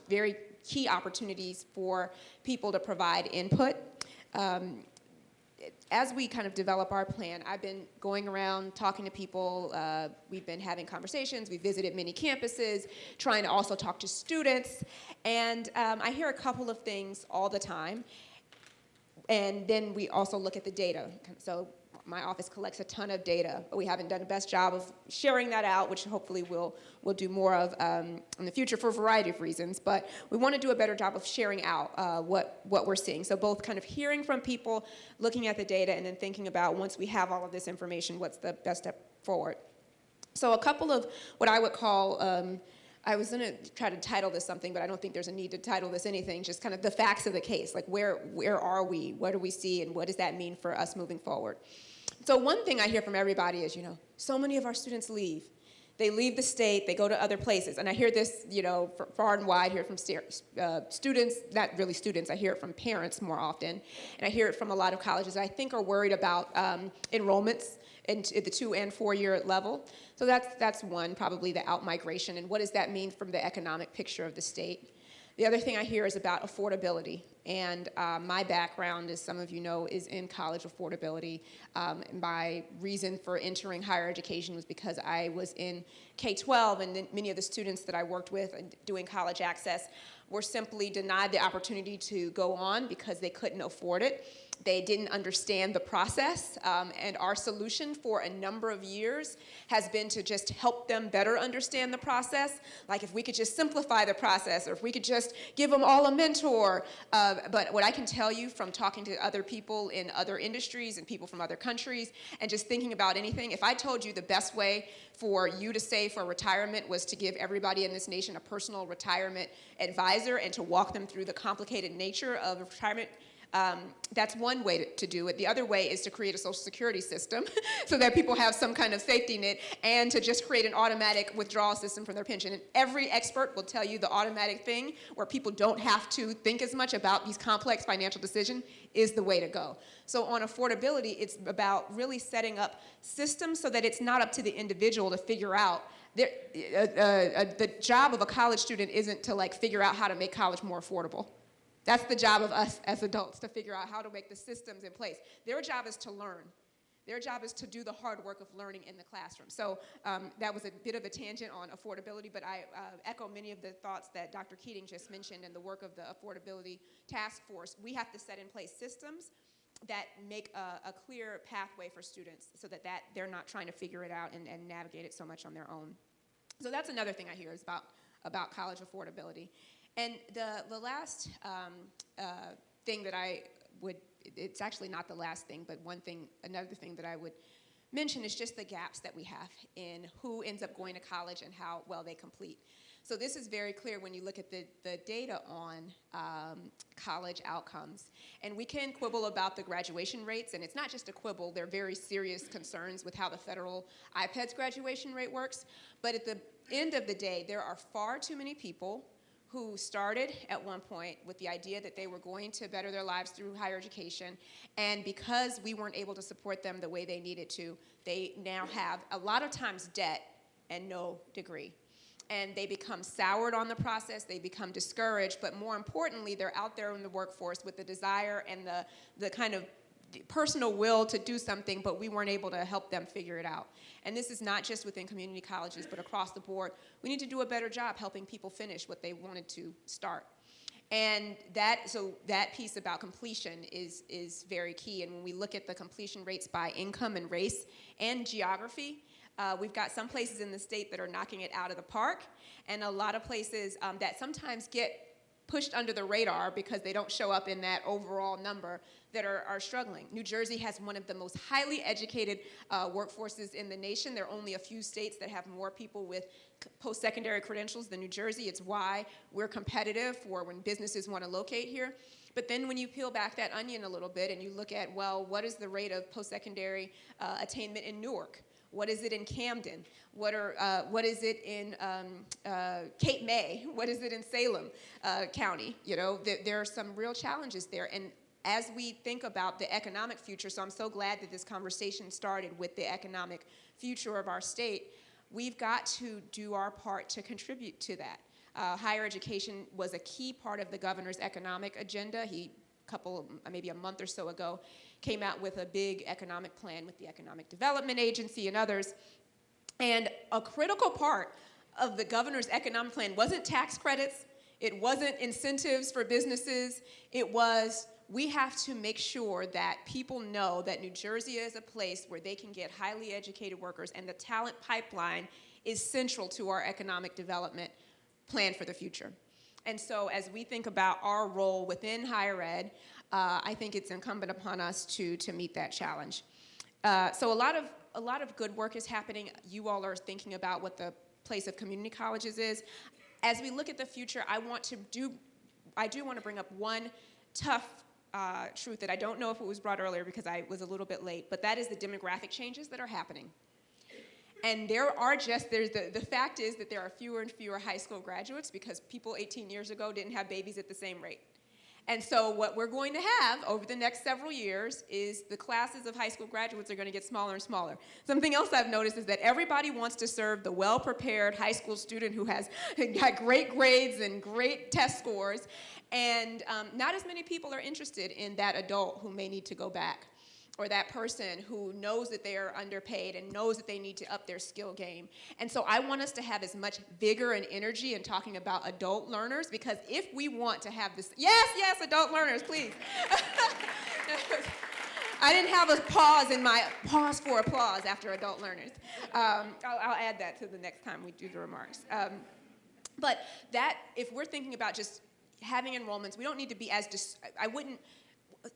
very key opportunities for people to provide input. As we kind of develop our plan, I've been going around talking to people. We've been having conversations. We visited many campuses, trying to also talk to students. And I hear a couple of things all the time. And then we also look at the data. So my office collects a ton of data, but we haven't done the best job of sharing that out, which hopefully we'll do more of in the future for a variety of reasons. But we want to do a better job of sharing out what we're seeing. So both kind of hearing from people, looking at the data, and then thinking about, once we have all of this information, what's the best step forward. So a couple of what I would call, I was going to try to title this something, but I don't think there's a need to title this anything, just kind of the facts of the case, like where are we, what do we see, and what does that mean for us moving forward. So one thing I hear from everybody is, so many of our students leave. They leave the state, they go to other places. And I hear this, far and wide, hear it from students, not really students, I hear it from parents more often. And I hear it from a lot of colleges I think are worried about enrollments at the 2- and 4-year level. So that's one, probably the out-migration, and what does that mean from the economic picture of the state. The other thing I hear is about affordability, and my background, as some of you know, is in college affordability. My reason for entering higher education was because I was in K-12, and then many of the students that I worked with doing college access were simply denied the opportunity to go on because they couldn't afford it. They didn't understand the process, and our solution for a number of years has been to just help them better understand the process. Like if we could just simplify the process, or if we could just give them all a mentor. But what I can tell you from talking to other people in other industries and people from other countries and just thinking about anything, if I told you the best way for you to save for retirement was to give everybody in this nation a personal retirement advisor and to walk them through the complicated nature of retirement, that's one way to do it. The other way is to create a Social Security system so that people have some kind of safety net, and to just create an automatic withdrawal system from their pension. And every expert will tell you the automatic thing where people don't have to think as much about these complex financial decisions is the way to go. So on affordability, it's about really setting up systems so that it's not up to the individual to figure out. The job of a college student isn't to figure out how to make college more affordable. That's the job of us as adults, to figure out how to make the systems in place. Their job is to learn. Their job is to do the hard work of learning in the classroom. So that was a bit of a tangent on affordability, but I echo many of the thoughts that Dr. Keating just mentioned and the work of the Affordability Task Force. We have to set in place systems that make a clear pathway for students so that they're not trying to figure it out and navigate it so much on their own. So that's another thing I hear is about college affordability. And the last thing that I would, it's actually not the last thing, but another thing that I would mention is just the gaps that we have in who ends up going to college and how well they complete. So this is very clear when you look at the data on college outcomes. And we can quibble about the graduation rates, and it's not just a quibble, they're very serious concerns with how the federal IPEDS graduation rate works. But at the end of the day, there are far too many people who started at one point with the idea that they were going to better their lives through higher education, and because we weren't able to support them the way they needed to, they now have a lot of times debt and no degree. And they become soured on the process, they become discouraged, but more importantly, they're out there in the workforce with the desire and the kind of personal will to do something, but we weren't able to help them figure it out. And this is not just within community colleges, but across the board. We need to do a better job helping people finish what they wanted to start. And that piece about completion is very key. And when we look at the completion rates by income and race and geography, we've got some places in the state that are knocking it out of the park, and a lot of places that sometimes get pushed under the radar because they don't show up in that overall number that are struggling. New Jersey has one of the most highly educated workforces in the nation. There are only a few states that have more people with post-secondary credentials than New Jersey. It's why we're competitive for when businesses want to locate here. But then when you peel back that onion a little bit and you look at, well, what is the rate of post-secondary attainment in Newark? What is it in Camden? What is it in Cape May? What is it in Salem County? There are some real challenges there. And as we think about the economic future, so I'm so glad that this conversation started with the economic future of our state, we've got to do our part to contribute to that. Higher education was a key part of the governor's economic agenda. Maybe a month or so ago, came out with a big economic plan with the Economic Development Agency and others. And a critical part of the governor's economic plan wasn't tax credits, it wasn't incentives for businesses, it was we have to make sure that people know that New Jersey is a place where they can get highly educated workers, and the talent pipeline is central to our economic development plan for the future. And so as we think about our role within higher ed, I think it's incumbent upon us to meet that challenge. So a lot of good work is happening. You all are thinking about what the place of community colleges is. As we look at the future, I do want to bring up one tough truth that I don't know if it was brought earlier because I was a little bit late, but that is the demographic changes that are happening. And the fact is that there are fewer and fewer high school graduates because people 18 years ago didn't have babies at the same rate. And so what we're going to have over the next several years is the classes of high school graduates are going to get smaller and smaller. Something else I've noticed is that everybody wants to serve the well-prepared high school student who has got great grades and great test scores, and not as many people are interested in that adult who may need to go back, or that person who knows that they are underpaid and knows that they need to up their skill game. And so I want us to have as much vigor and energy in talking about adult learners, because if we want to have this, yes, adult learners, please. I didn't have a pause in my pause for applause after adult learners. I'll add that to the next time we do the remarks. But that, if we're thinking about just having enrollments, we don't need to be as,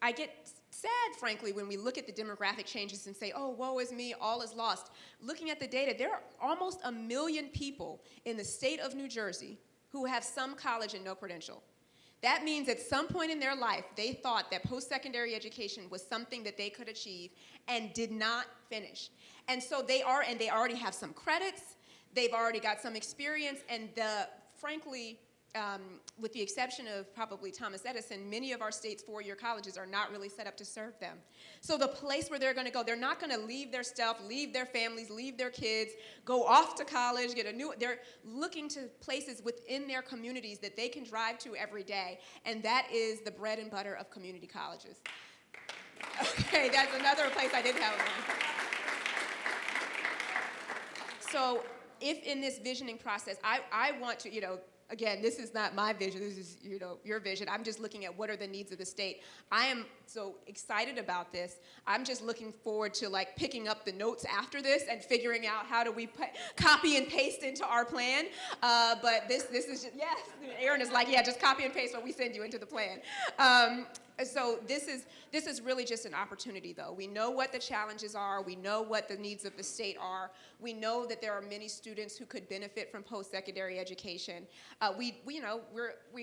I get sad, frankly, when we look at the demographic changes and say, oh, woe is me, all is lost. Looking at the data, there are almost 1 million people in the state of New Jersey who have some college and no credential. That means at some point in their life, they thought that post-secondary education was something that they could achieve and did not finish. And so they already have some credits, they've already got some experience, and frankly, with the exception of probably Thomas Edison, many of our state's four-year colleges are not really set up to serve them. So the place where they're going to go, they're not going to leave their stuff, leave their families, leave their kids, go off to college, they're looking to places within their communities that they can drive to every day, and that is the bread and butter of community colleges. Okay, that's another place I didn't have one. So if in this visioning process, I want to, again, this is not my vision, this is, your vision. I'm just looking at what are the needs of the state. I am so excited about this. I'm just looking forward to picking up the notes after this and figuring out how do we copy and paste into our plan. But this is just, yes, Aaron is like, yeah, just copy and paste what we send you into the plan. So this is really just an opportunity, though. We know what the challenges are. We know what the needs of the state are. We know that there are many students who could benefit from post-secondary education. We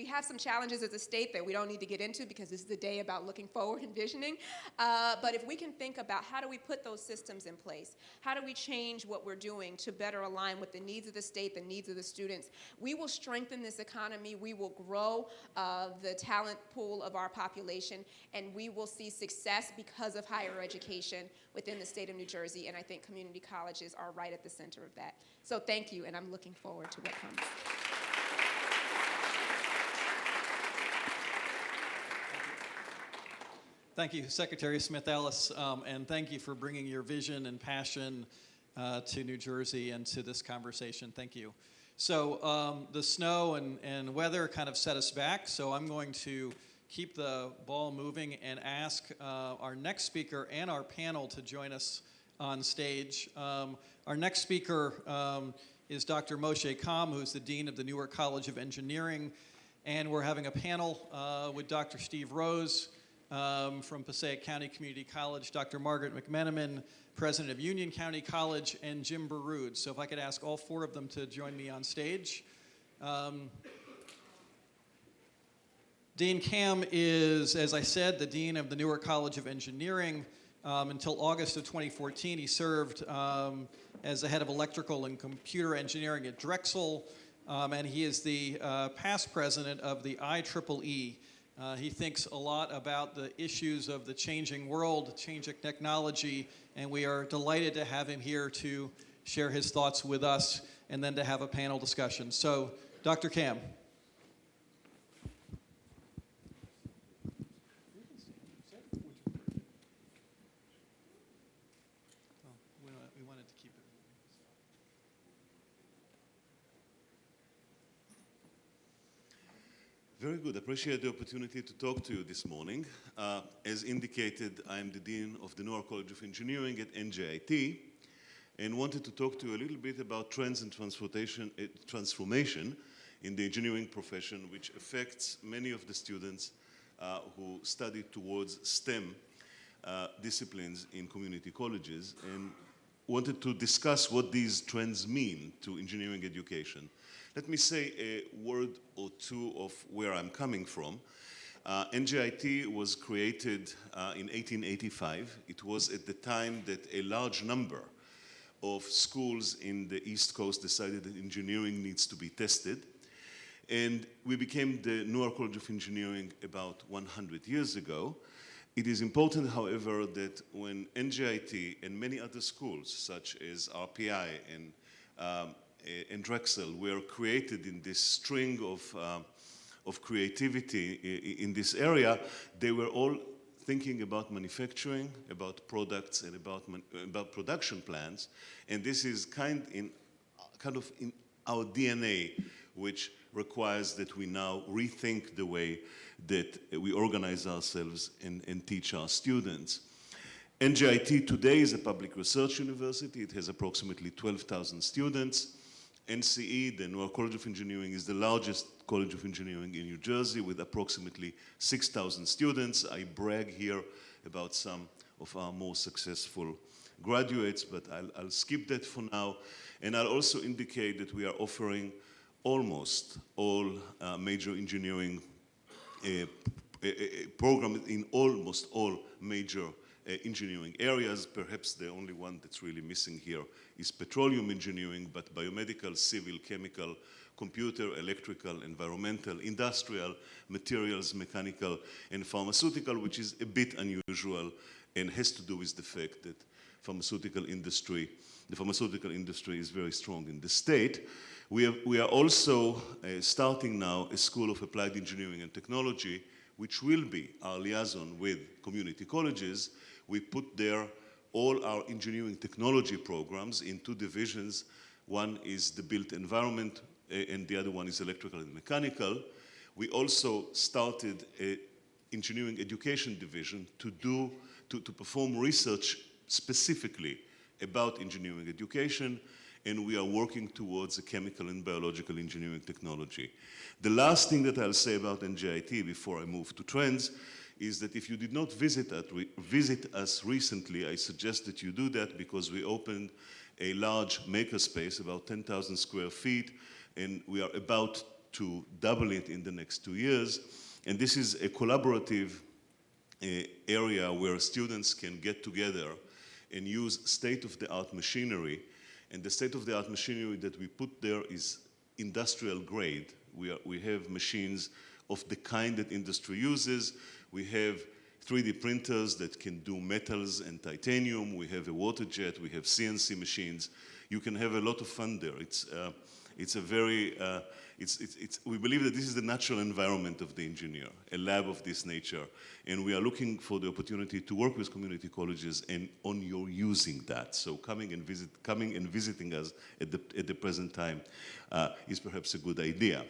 have some challenges as a state that we don't need to get into because this is a day about looking forward and visioning. But if we can think about how do we put those systems in place, how do we change what we're doing to better align with the needs of the state, the needs of the students, we will strengthen this economy. We will grow the talent pool of our population, and we will see success because of higher education within the state of New Jersey, and I think community colleges are right at the center of that. So thank you, and I'm looking forward to what comes. Thank you, Secretary Smith-Ellis, and thank you for bringing your vision and passion to New Jersey and to this conversation. Thank you. So the snow and weather kind of set us back, so I'm going to keep the ball moving and ask our next speaker and our panel to join us on stage. Our next speaker is Dr. Moshe Kam, who's the Dean of the Newark College of Engineering, and we're having a panel with Dr. Steve Rose from Passaic County Community College, Dr. Margaret McMenamin, President of Union County College, and Jim Baroud. So if I could ask all four of them to join me on stage. Dean Kam is, as I said, the Dean of the Newark College of Engineering. Until August of 2014, he served as the head of electrical and computer engineering at Drexel, and he is the past president of the IEEE. He thinks a lot about the issues of the changing world, changing technology, and we are delighted to have him here to share his thoughts with us and then to have a panel discussion. So, Dr. Kam. Very good. Appreciate the opportunity to talk to you this morning. As indicated, I am the Dean of the Newark College of Engineering at NJIT and wanted to talk to you a little bit about trends and transformation in the engineering profession, which affects many of the students who study towards STEM disciplines in community colleges, and wanted to discuss what these trends mean to engineering education. Let me say a word or two of where I'm coming from. NJIT was created in 1885. It was at the time that a large number of schools in the East Coast decided that engineering needs to be tested. And we became the Newark College of Engineering about 100 years ago. It is important, however, that when NJIT and many other schools, such as RPI and Drexel, were created in this string of creativity in this area, they were all thinking about manufacturing, about products, and about production plans. And this is kind of in our DNA, which requires that we now rethink the way that we organize ourselves and teach our students. NJIT today is a public research university. It has approximately 12,000 students. NCE, the Newark College of Engineering, is the largest college of engineering in New Jersey with approximately 6,000 students. I brag here about some of our more successful graduates, but I'll skip that for now. And I'll also indicate that we are offering almost all major engineering programs in almost all major engineering areas. Perhaps the only one that's really missing here is petroleum engineering, but biomedical, civil, chemical, computer, electrical, environmental, industrial, materials, mechanical, and pharmaceutical, which is a bit unusual and has to do with the fact that the pharmaceutical industry is very strong in the state. We are also starting now a School of Applied Engineering and Technology, which will be our liaison with community colleges. We put there all our engineering technology programs in two divisions. One is the built environment, and the other one is electrical and mechanical. We also started an engineering education division to perform research specifically about engineering education, and we are working towards a chemical and biological engineering technology. The last thing that I'll say about NJIT before I move to trends is that if you did not visit us recently, I suggest that you do that, because we opened a large makerspace, about 10,000 square feet, and we are about to double it in the next 2 years. And this is a collaborative area where students can get together and use state-of-the-art machinery. And the state-of-the-art machinery that we put there is industrial grade. We have machines of the kind that industry uses. We have 3D printers that can do metals and titanium. We have a water jet. We have CNC machines. You can have a lot of fun there. We believe that this is the natural environment of the engineer, a lab of this nature. And we are looking for the opportunity to work with community colleges and on your using that. So coming and visiting us at the present time is perhaps a good idea.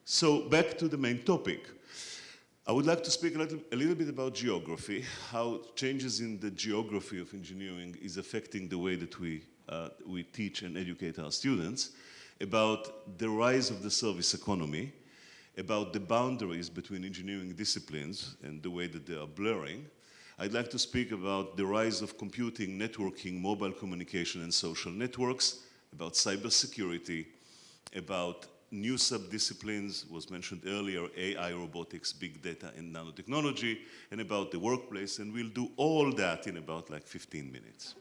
So back to the main topic. I would like to speak a little bit about geography, how changes in the geography of engineering is affecting the way that we teach and educate our students, about the rise of the service economy, about the boundaries between engineering disciplines and the way that they are blurring. I'd like to speak about the rise of computing, networking, mobile communication, and social networks, about cybersecurity, about new subdisciplines, was mentioned earlier, AI, robotics, big data, and nanotechnology, and about the workplace, and we'll do all that in about like 15 minutes.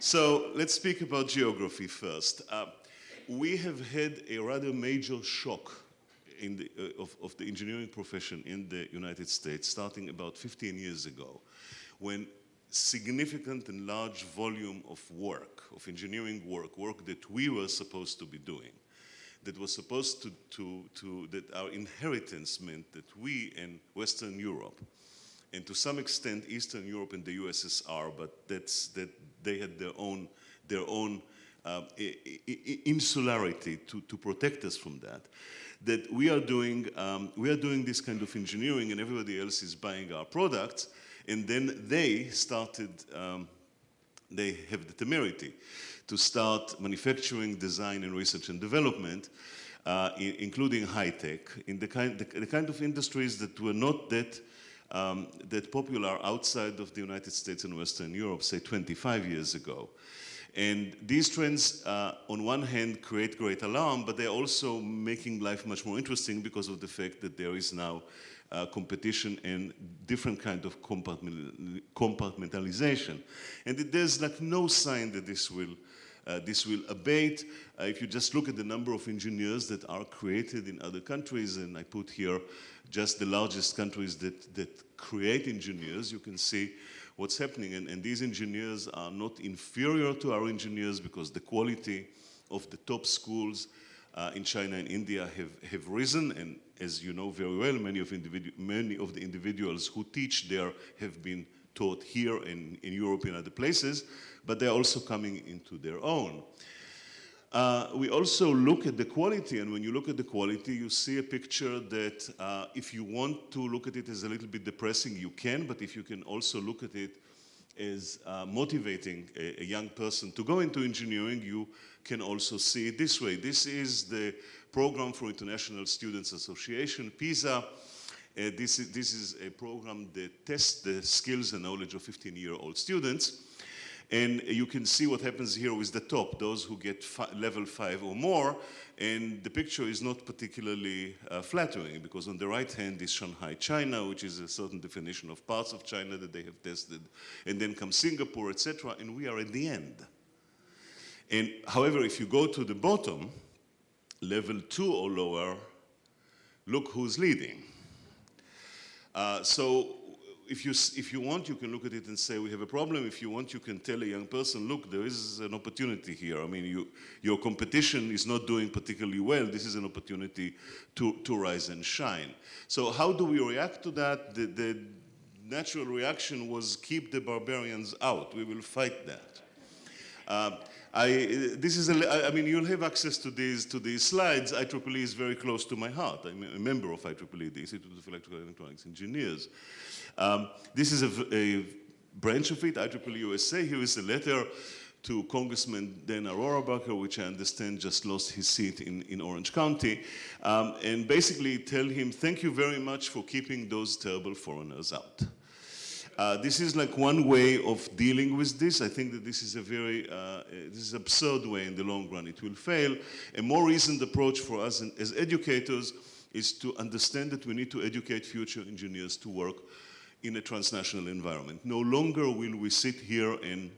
So let's speak about geography first. We have had a rather major shock of the engineering profession in the United States starting about 15 years ago, when significant and large volume of work, of engineering work that we were supposed to be doing, that was supposed that our inheritance meant that we in Western Europe, and to some extent Eastern Europe and the USSR, but that they had their own insularity to protect us from that. That we are doing this kind of engineering, and everybody else is buying our products, and then they started. They have the temerity to start manufacturing, design, and research and development, including high tech, in the kind of industries that were not that popular outside of the United States and Western Europe, say 25 years ago. And these trends, on one hand, create great alarm, but they're also making life much more interesting because of the fact that there is now competition and different kind of compartmentalization. And there's like no sign that this will abate. If you just look at the number of engineers that are created in other countries, and I put here just the largest countries that create engineers, you can see what's happening. And these engineers are not inferior to our engineers because the quality of the top schools in China and India have risen. And as you know very well, many of the individuals who teach there have been taught here in Europe and other places, but they're also coming into their own. We also look at the quality, and when you look at the quality, you see a picture that if you want to look at it as a little bit depressing, you can, but if you can also look at it as motivating a young person to go into engineering, you can also see it this way. This is the Program for International Students Association, PISA. This is a program that tests the skills and knowledge of 15-year-old students. And you can see what happens here with the top, those who get level 5 or more, and the picture is not particularly flattering, because on the right hand is Shanghai, China, which is a certain definition of parts of China that they have tested, and then comes Singapore, etc., and we are at the end. And however, if you go to the bottom, level 2 or lower, look who's leading. So if you want, you can look at it and say, we have a problem. If you want, you can tell a young person, look, there is an opportunity here. I mean, your competition is not doing particularly well. This is an opportunity to rise and shine. So how do we react to that? The natural reaction was keep the barbarians out. We will fight that. I mean, you'll have access to these slides. IEEE is very close to my heart. I'm a member of IEEE, the Institute of Electrical and Electronics Engineers. This is a branch of it, IEEE USA. Here is a letter to Congressman Dan Rohrabacher, which I understand just lost his seat in Orange County, and basically tell him, thank you very much for keeping those terrible foreigners out. This is like one way of dealing with this. I think that this is a very, this is an absurd way in the long run. It will fail. A more reasoned approach for us as educators is to understand that we need to educate future engineers to work in a transnational environment. No longer will we sit here and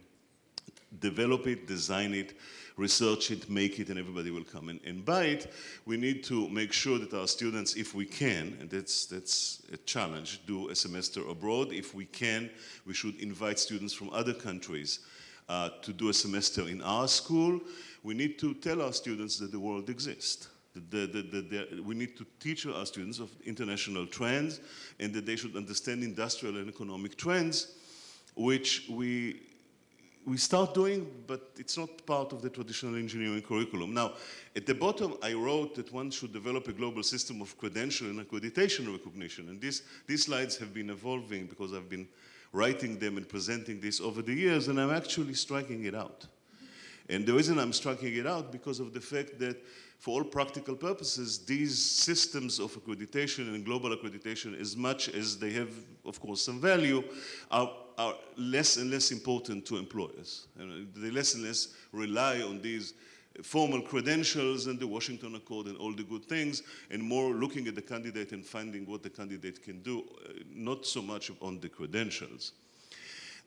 develop it, design it, research it, make it, and everybody will come and buy it. We need to make sure that our students, if we can, and that's a challenge, do a semester abroad. If we can, we should invite students from other countries to do a semester in our school. We need to tell our students that the world exists. We need to teach our students of international trends, and that they should understand industrial and economic trends, which we start doing, but it's not part of the traditional engineering curriculum. Now, at the bottom, I wrote that one should develop a global system of credential and accreditation recognition. And these slides have been evolving because I've been writing them and presenting this over the years, and I'm actually striking it out. And the reason I'm striking it out because of the fact that for all practical purposes, these systems of accreditation and global accreditation, as much as they have, of course, some value, are less and less important to employers. And they less and less rely on these formal credentials and the Washington Accord and all the good things, and more looking at the candidate and finding what the candidate can do, not so much on the credentials.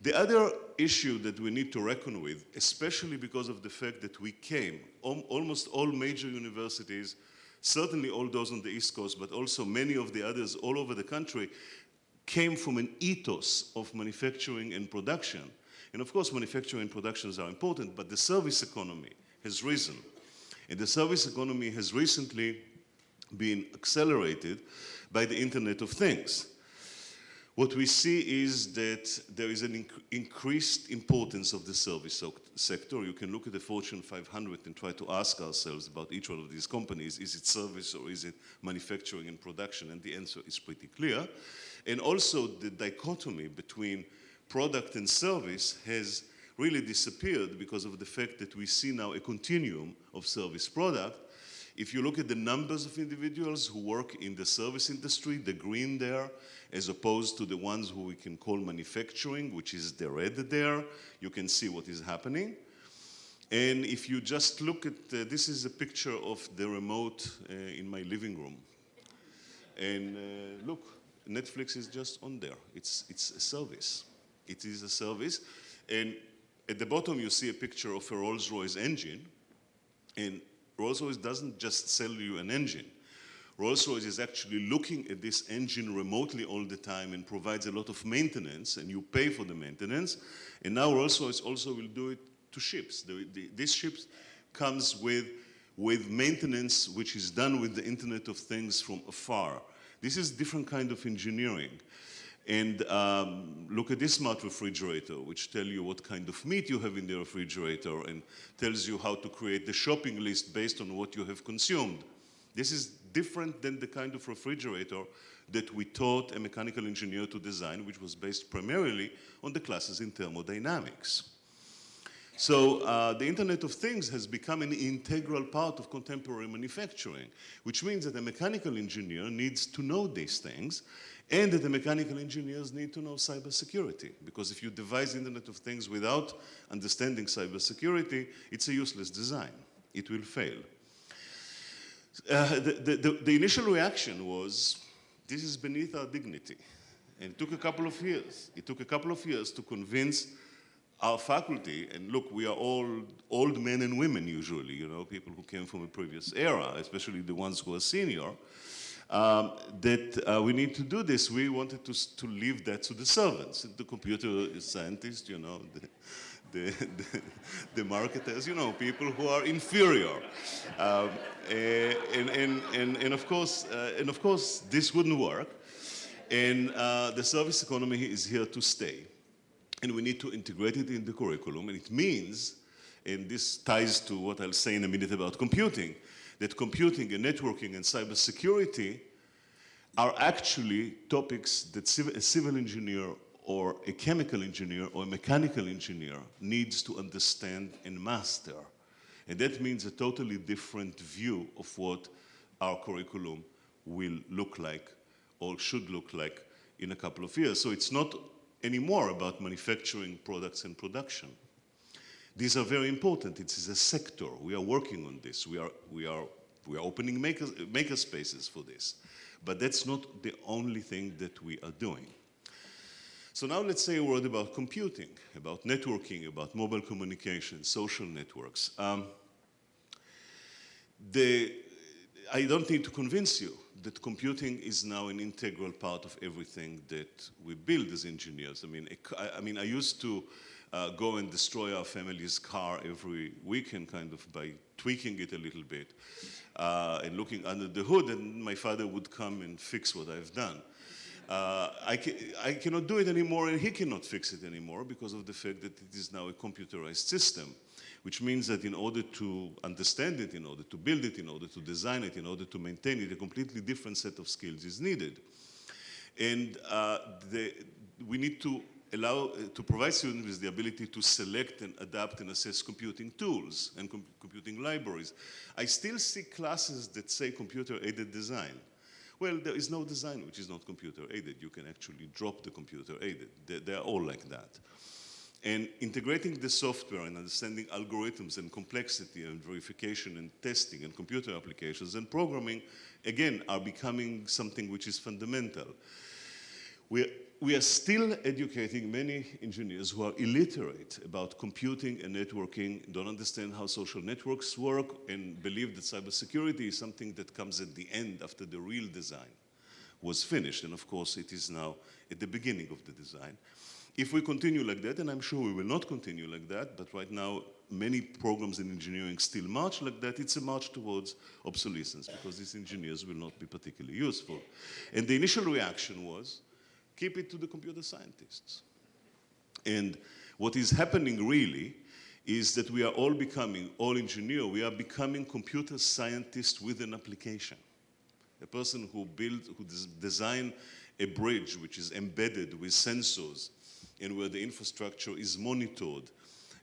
The other issue that we need to reckon with, especially because of the fact that we came, almost all major universities, certainly all those on the East Coast, but also many of the others all over the country, came from an ethos of manufacturing and production. And of course, manufacturing and productions are important, but the service economy has risen. And the service economy has recently been accelerated by the Internet of Things. what we see is that there is an increased importance of the service sector. You can look at the Fortune 500 and try to ask ourselves about each one of these companies, is it service or is it manufacturing and production? And the answer is pretty clear. And also the dichotomy between product and service has really disappeared because of the fact that we see now a continuum of service product. If you look at the numbers of individuals who work in the service industry, the green there, as opposed to the ones who we can call manufacturing, which is the red there, you can see what is happening. And if you just look at, this is a picture of the remote in my living room. And look, Netflix is just on there. It's a service. It is a service. And at the bottom, you see a picture of a Rolls-Royce engine. And Rolls-Royce doesn't just sell you an engine. Rolls-Royce is actually looking at this engine remotely all the time and provides a lot of maintenance, and you pay for the maintenance. And now Rolls-Royce also will do it to ships. This ship comes with maintenance which is done with the Internet of Things from afar. This is different kind of engineering. And look at this smart refrigerator, which tells you what kind of meat you have in the refrigerator and tells you how to create the shopping list based on what you have consumed. This is different than the kind of refrigerator that we taught a mechanical engineer to design, which was based primarily on the classes in thermodynamics. So the Internet of Things has become an integral part of contemporary manufacturing, which means that a mechanical engineer needs to know these things, and that the mechanical engineers need to know cybersecurity. Because if you devise the Internet of Things without understanding cybersecurity, it's a useless design. It will fail. The initial reaction was, this is beneath our dignity. And it took a couple of years. It took a couple of years to convince our faculty, and look, we are all old men and women usually, you know, people who came from a previous era, especially the ones who are senior, that we need to do this. We wanted to leave that to the servants, the computer scientists, you know, the marketers, you know, people who are inferior. And of course, this wouldn't work. And the service economy is here to stay. And we need to integrate it in the curriculum. And it means, and this ties to what I'll say in a minute about computing, that computing and networking and cybersecurity are actually topics that a civil engineer or a chemical engineer or a mechanical engineer needs to understand and master. And that means a totally different view of what our curriculum will look like or should look like in a couple of years. So it's not anymore about manufacturing products and production. These are very important. It is a sector. We are working on this. We are opening maker spaces for this. But that's not the only thing that we are doing. So now let's say a word about computing, about networking, about mobile communication, social networks. I don't need to convince you that computing is now an integral part of everything that we build as engineers. I mean, I used to go and destroy our family's car every weekend, kind of by tweaking it a little bit and looking under the hood, and my father would come and fix what I've done. I cannot do it anymore, and he cannot fix it anymore because of the fact that it is now a computerized system, which means that in order to understand it, in order to build it, in order to design it, in order to maintain it, a completely different set of skills is needed. And we need to provide students with the ability to select and adapt and assess computing tools and computing libraries. I still see classes that say computer-aided design. Well, there is no design which is not computer-aided. You can actually drop the computer-aided. They're all like that. And integrating the software and understanding algorithms and complexity and verification and testing and computer applications and programming, again, are becoming something which is fundamental. We are still educating many engineers who are illiterate about computing and networking, don't understand how social networks work, and believe that cybersecurity is something that comes at the end after the real design was finished. And of course, it is now at the beginning of the design. If we continue like that, and I'm sure we will not continue like that, but right now many programs in engineering still march like that, it's a march towards obsolescence because these engineers will not be particularly useful. And the initial reaction was, keep it to the computer scientists. And what is happening really is that we are all becoming, all engineers, we are becoming computer scientists with an application. A person who design a bridge which is embedded with sensors and where the infrastructure is monitored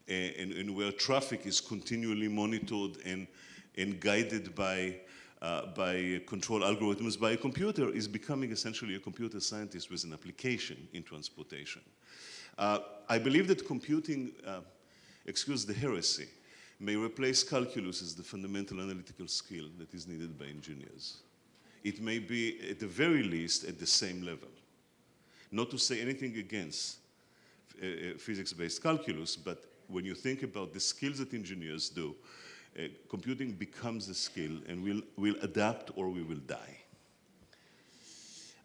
and where traffic is continually monitored and guided by control algorithms by a computer is becoming essentially a computer scientist with an application in transportation. I believe that computing, excuse the heresy, may replace calculus as the fundamental analytical skill that is needed by engineers. It may be, at the very least, at the same level. Not to say anything against physics-based calculus, but when you think about the skills that engineers do, computing becomes a skill and we'll adapt or we will die.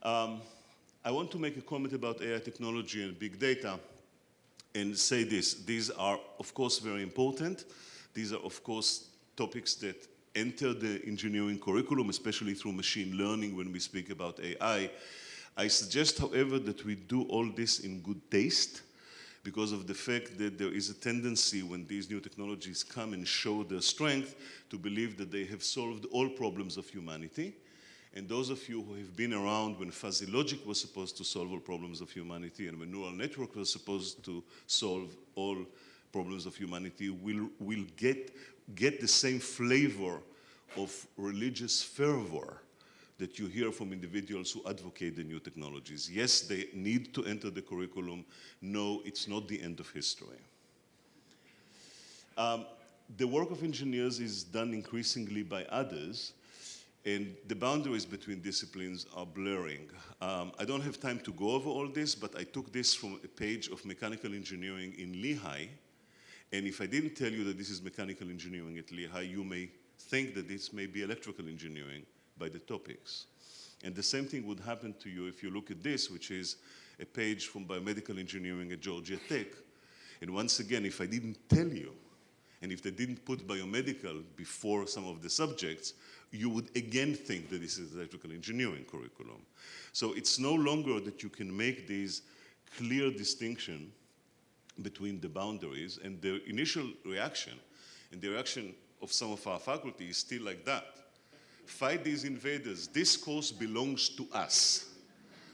I want to make a comment about AI technology and big data and say this. These are, of course, very important. These are, of course, topics that enter the engineering curriculum, especially through machine learning when we speak about AI. I suggest, however, that we do all this in good taste because of the fact that there is a tendency when these new technologies come and show their strength to believe that they have solved all problems of humanity. And those of you who have been around when fuzzy logic was supposed to solve all problems of humanity and when neural network was supposed to solve all problems of humanity will get the same flavor of religious fervor that you hear from individuals who advocate the new technologies. Yes, they need to enter the curriculum. No, it's not the end of history. The work of engineers is done increasingly by others, and the boundaries between disciplines are blurring. I don't have time to go over all this, but I took this from a page of mechanical engineering in Lehigh, and if I didn't tell you that this is mechanical engineering at Lehigh, you may think that this may be electrical engineering by the topics. And the same thing would happen to you if you look at this, which is a page from biomedical engineering at Georgia Tech. And once again, if I didn't tell you, and if they didn't put biomedical before some of the subjects, you would again think that this is electrical engineering curriculum. So it's no longer that you can make these clear distinction between the boundaries, and the initial reaction, and the reaction of some of our faculty is still like that. Fight these invaders. This course belongs to us.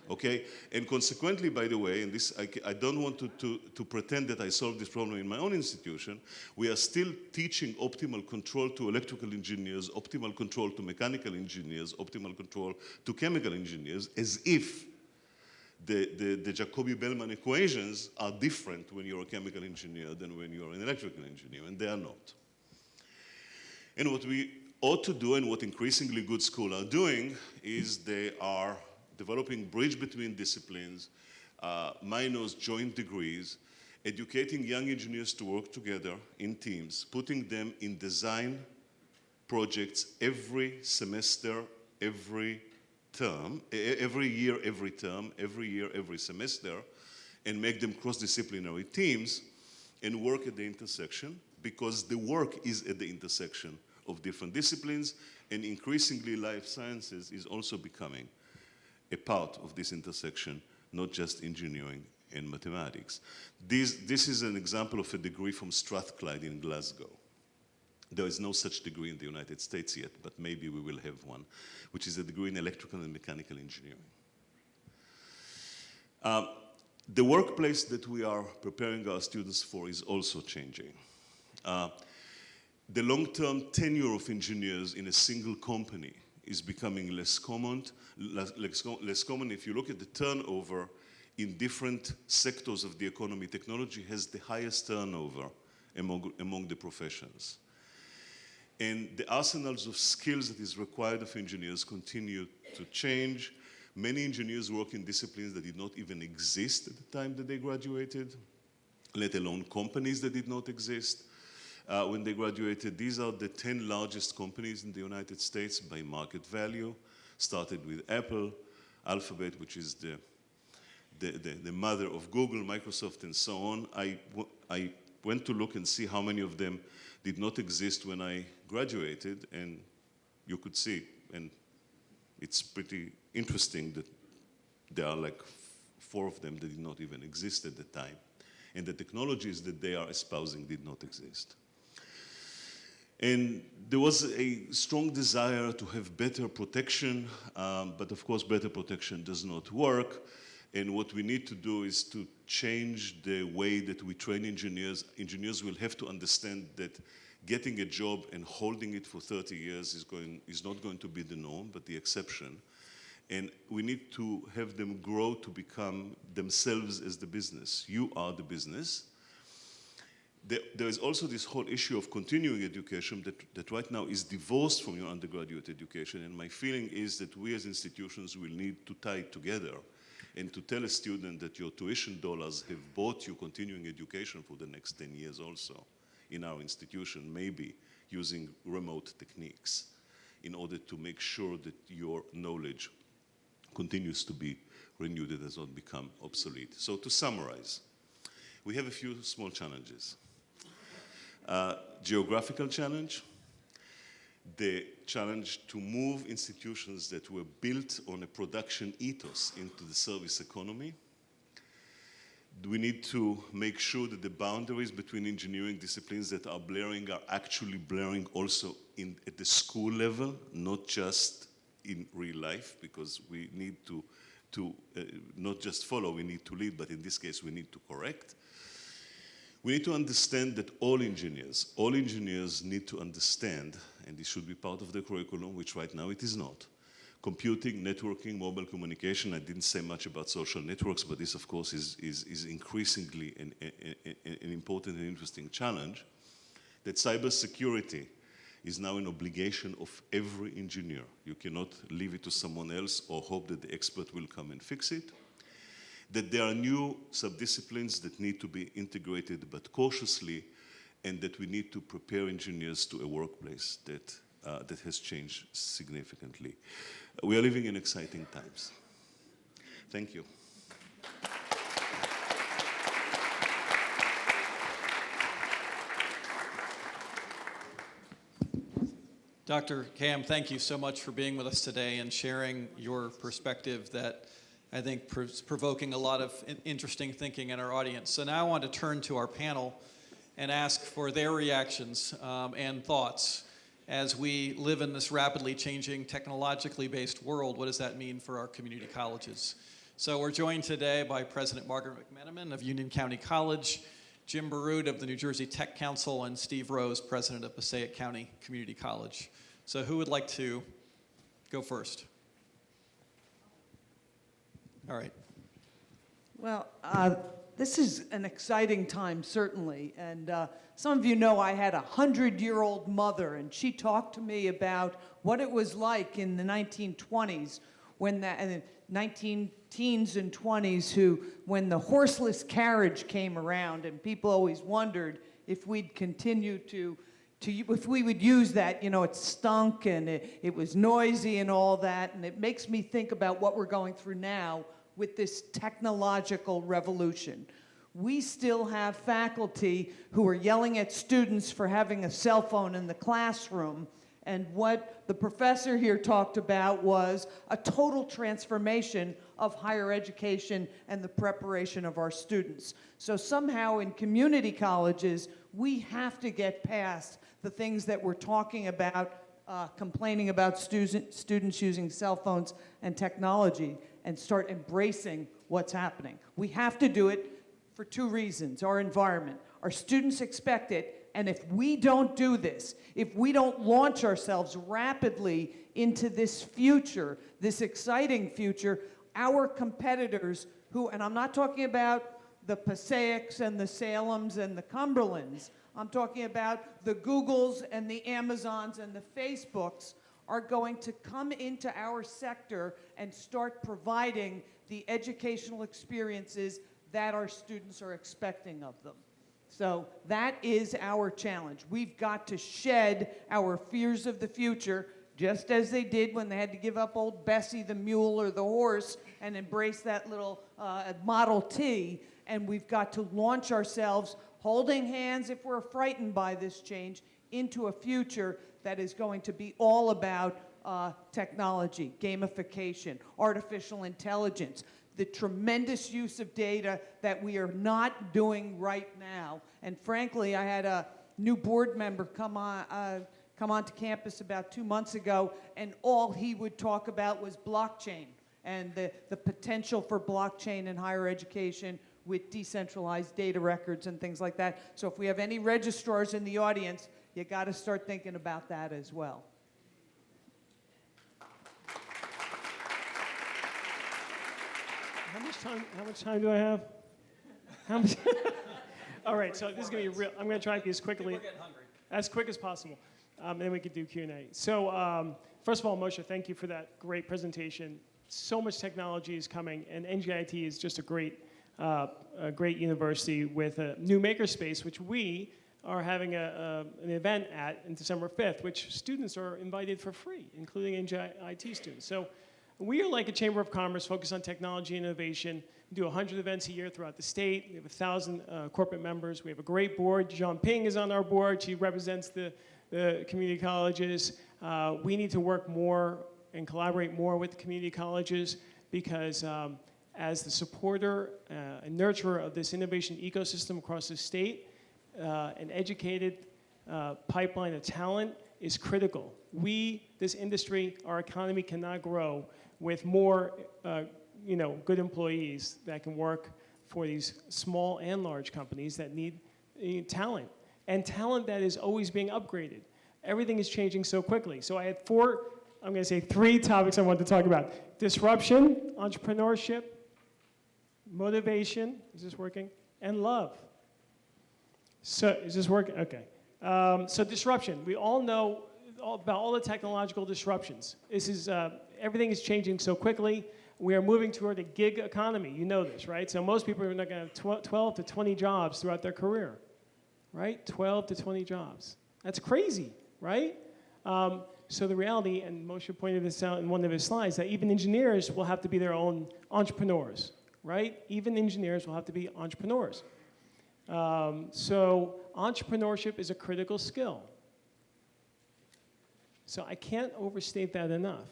Okay? And consequently, by the way, and this I don't want to pretend that I solved this problem in my own institution, we are still teaching optimal control to electrical engineers, optimal control to mechanical engineers, optimal control to chemical engineers, as if the Jacobi-Bellman equations are different when you're a chemical engineer than when you're an electrical engineer, and they are not. And what we ought to do, and what increasingly good schools are doing, is they are developing bridge between disciplines, minors, joint degrees, educating young engineers to work together in teams, putting them in design projects every semester, every term, every year, every term, every year, every semester, and make them cross-disciplinary teams and work at the intersection, because the work is at the intersection of different disciplines, and increasingly life sciences is also becoming a part of this intersection, not just engineering and mathematics. This is an example of a degree from Strathclyde in Glasgow. There is no such degree in the United States yet, but maybe we will have one, which is a degree in electrical and mechanical engineering. The workplace that we are preparing our students for is also changing. The long-term tenure of engineers in a single company is becoming less common. Less common. If you look at the turnover in different sectors of the economy, technology has the highest turnover among the professions. And the arsenals of skills that is required of engineers continue to change. Many engineers work in disciplines that did not even exist at the time that they graduated, let alone companies that did not exist when they graduated. These are the 10 largest companies in the United States by market value. Started with Apple, Alphabet, which is the mother of Google, Microsoft, and so on. I went to look and see how many of them did not exist when I graduated, and you could see, and it's pretty interesting that there are like 4 of them that did not even exist at the time. And the technologies that they are espousing did not exist. And there was a strong desire to have better protection, but of course better protection does not work. And what we need to do is to change the way that we train engineers. Engineers will have to understand that getting a job and holding it for 30 years is not going to be the norm, but the exception. And we need to have them grow to become themselves as the business. You are the business. There is also this whole issue of continuing education that right now is divorced from your undergraduate education. And my feeling is that we as institutions will need to tie it together and to tell a student that your tuition dollars have bought you continuing education for the next 10 years also in our institution, maybe using remote techniques in order to make sure that your knowledge continues to be renewed and does not become obsolete. So to summarize, we have a few small challenges. Geographical challenge, the challenge to move institutions that were built on a production ethos into the service economy. We need to make sure that the boundaries between engineering disciplines that are blurring are actually blurring also at the school level, not just in real life, because we need to not just follow, we need to lead, but in this case we need to correct. We need to understand that all engineers need to understand, and this should be part of the curriculum, which right now it is not. Computing, networking, mobile communication. I didn't say much about social networks, but this, of course, is increasingly an important and interesting challenge. That cybersecurity is now an obligation of every engineer. You cannot leave it to someone else or hope that the expert will come and fix it. That there are new subdisciplines that need to be integrated, but cautiously, and that we need to prepare engineers to a workplace that has changed significantly. We are living in exciting times. Thank you. Dr. Cam, thank you so much for being with us today and sharing your perspective that I think is provoking a lot of interesting thinking in our audience. So now I want to turn to our panel and ask for their reactions and thoughts. As we live in this rapidly changing, technologically based world, what does that mean for our community colleges? So we're joined today by President Margaret McMenamin of Union County College, Jim Baroud of the New Jersey Tech Council, and Steve Rose, President of Passaic County Community College. So who would like to go first? All right. Well, this is an exciting time, certainly. And some of you know I had a 100-year-old mother, and she talked to me about what it was like in the 1920s, when the 19 teens and 20s, when the horseless carriage came around, and people always wondered if we'd continue if we would use that. You know, it stunk and it was noisy and all that, and it makes me think about what we're going through now with this technological revolution. We still have faculty who are yelling at students for having a cell phone in the classroom, and what the professor here talked about was a total transformation of higher education and the preparation of our students. So somehow in community colleges, we have to get past the things that we're talking about, complaining about students using cell phones and technology, and start embracing what's happening. We have to do it for two reasons. Our environment. Our students expect it, and if we don't do this, if we don't launch ourselves rapidly into this future, this exciting future, our competitors and I'm not talking about the Passaics and the Salems and the Cumberlands, I'm talking about the Googles and the Amazons and the Facebooks, are going to come into our sector and start providing the educational experiences that our students are expecting of them. So that is our challenge. We've got to shed our fears of the future, just as they did when they had to give up old Bessie the mule or the horse and embrace that little Model T. And we've got to launch ourselves, holding hands if we're frightened by this change, into a future that is going to be all about technology, gamification, artificial intelligence. the tremendous use of data that we are not doing right now. And frankly, I had a new board member come onto campus about 2 months ago, and all he would talk about was blockchain and the potential for blockchain in higher education with decentralized data records and things like that. So if we have any registrars in the audience, you got to start thinking about that as well. How much time do I have? How much? All right, so this is going to be real. I'm going to try to be as quick as possible, and then we could do Q&A. So first of all, Moshe, thank you for that great presentation. So much technology is coming, and NJIT is just a great university with a new makerspace, which we are having an event at on December 5th, which students are invited for free, including NJIT students. So we are like a chamber of commerce focused on technology and innovation. We do 100 events a year throughout the state. We have 1,000 corporate members. We have a great board. Jean Ping is on our board. She represents the community colleges. We need to work more and collaborate more with the community colleges because as the supporter and nurturer of this innovation ecosystem across the state, an educated pipeline of talent is critical. This industry, our economy cannot grow with more good employees that can work for these small and large companies that need talent, and talent that is always being upgraded. Everything is changing so quickly. So I had three topics I wanted to talk about. Disruption, entrepreneurship, motivation, is this working? And love. So is this working? Okay. So disruption, we all know about all the technological disruptions. Everything is changing so quickly. We are moving toward a gig economy. You know this, right? So most people are not going to have 12 to 20 jobs throughout their career, right? 12 to 20 jobs. That's crazy, right? So the reality, and Moshe pointed this out in one of his slides, that even engineers will have to be their own entrepreneurs, right? Even engineers will have to be entrepreneurs. So entrepreneurship is a critical skill. So I can't overstate that enough.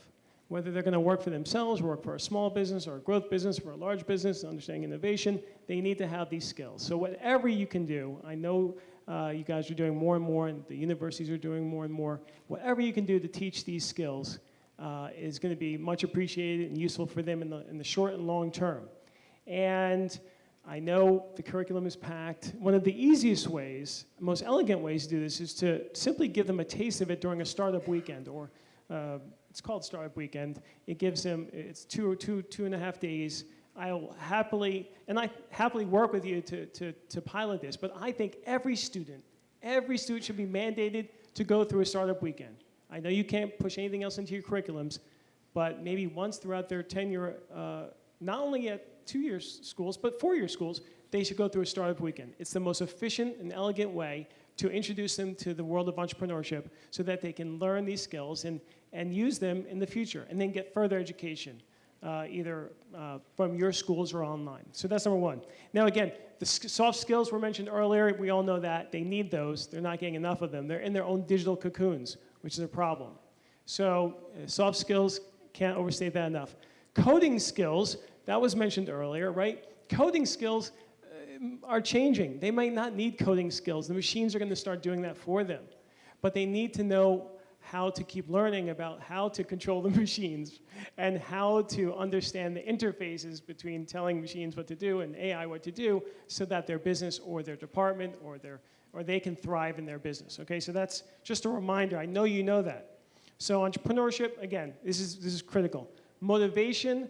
Whether they're going to work for themselves, work for a small business or a growth business or a large business, understanding innovation, they need to have these skills. So whatever you can do, I know you guys are doing more and more, and the universities are doing more and more. Whatever you can do to teach these skills is going to be much appreciated and useful for them in the short and long term. And I know the curriculum is packed. One of the easiest ways, most elegant ways to do this is to simply give them a taste of it during a startup weekend, or it's called Startup Weekend. It gives them, it's two and a half days. I happily work with you to pilot this, but I think every student should be mandated to go through a startup weekend. I know you can't push anything else into your curriculums, but maybe once throughout their tenure, not only at 2-year schools, but 4-year schools, they should go through a startup weekend. It's the most efficient and elegant way to introduce them to the world of entrepreneurship so that they can learn these skills and use them in the future, and then get further education, either from your schools or online. So that's number one. Now again, the soft skills were mentioned earlier. We all know that. They need those. They're not getting enough of them. They're in their own digital cocoons, which is a problem. So soft skills, can't overstate that enough. Coding skills, that was mentioned earlier, right? Coding skills are changing. They might not need coding skills. The machines are going to start doing that for them. But they need to know how to keep learning about how to control the machines and how to understand the interfaces between telling machines what to do and AI what to do so that their business or their department or they can thrive in their business. Okay, so that's just a reminder. I know you know that. So entrepreneurship, again, this is critical. Motivation,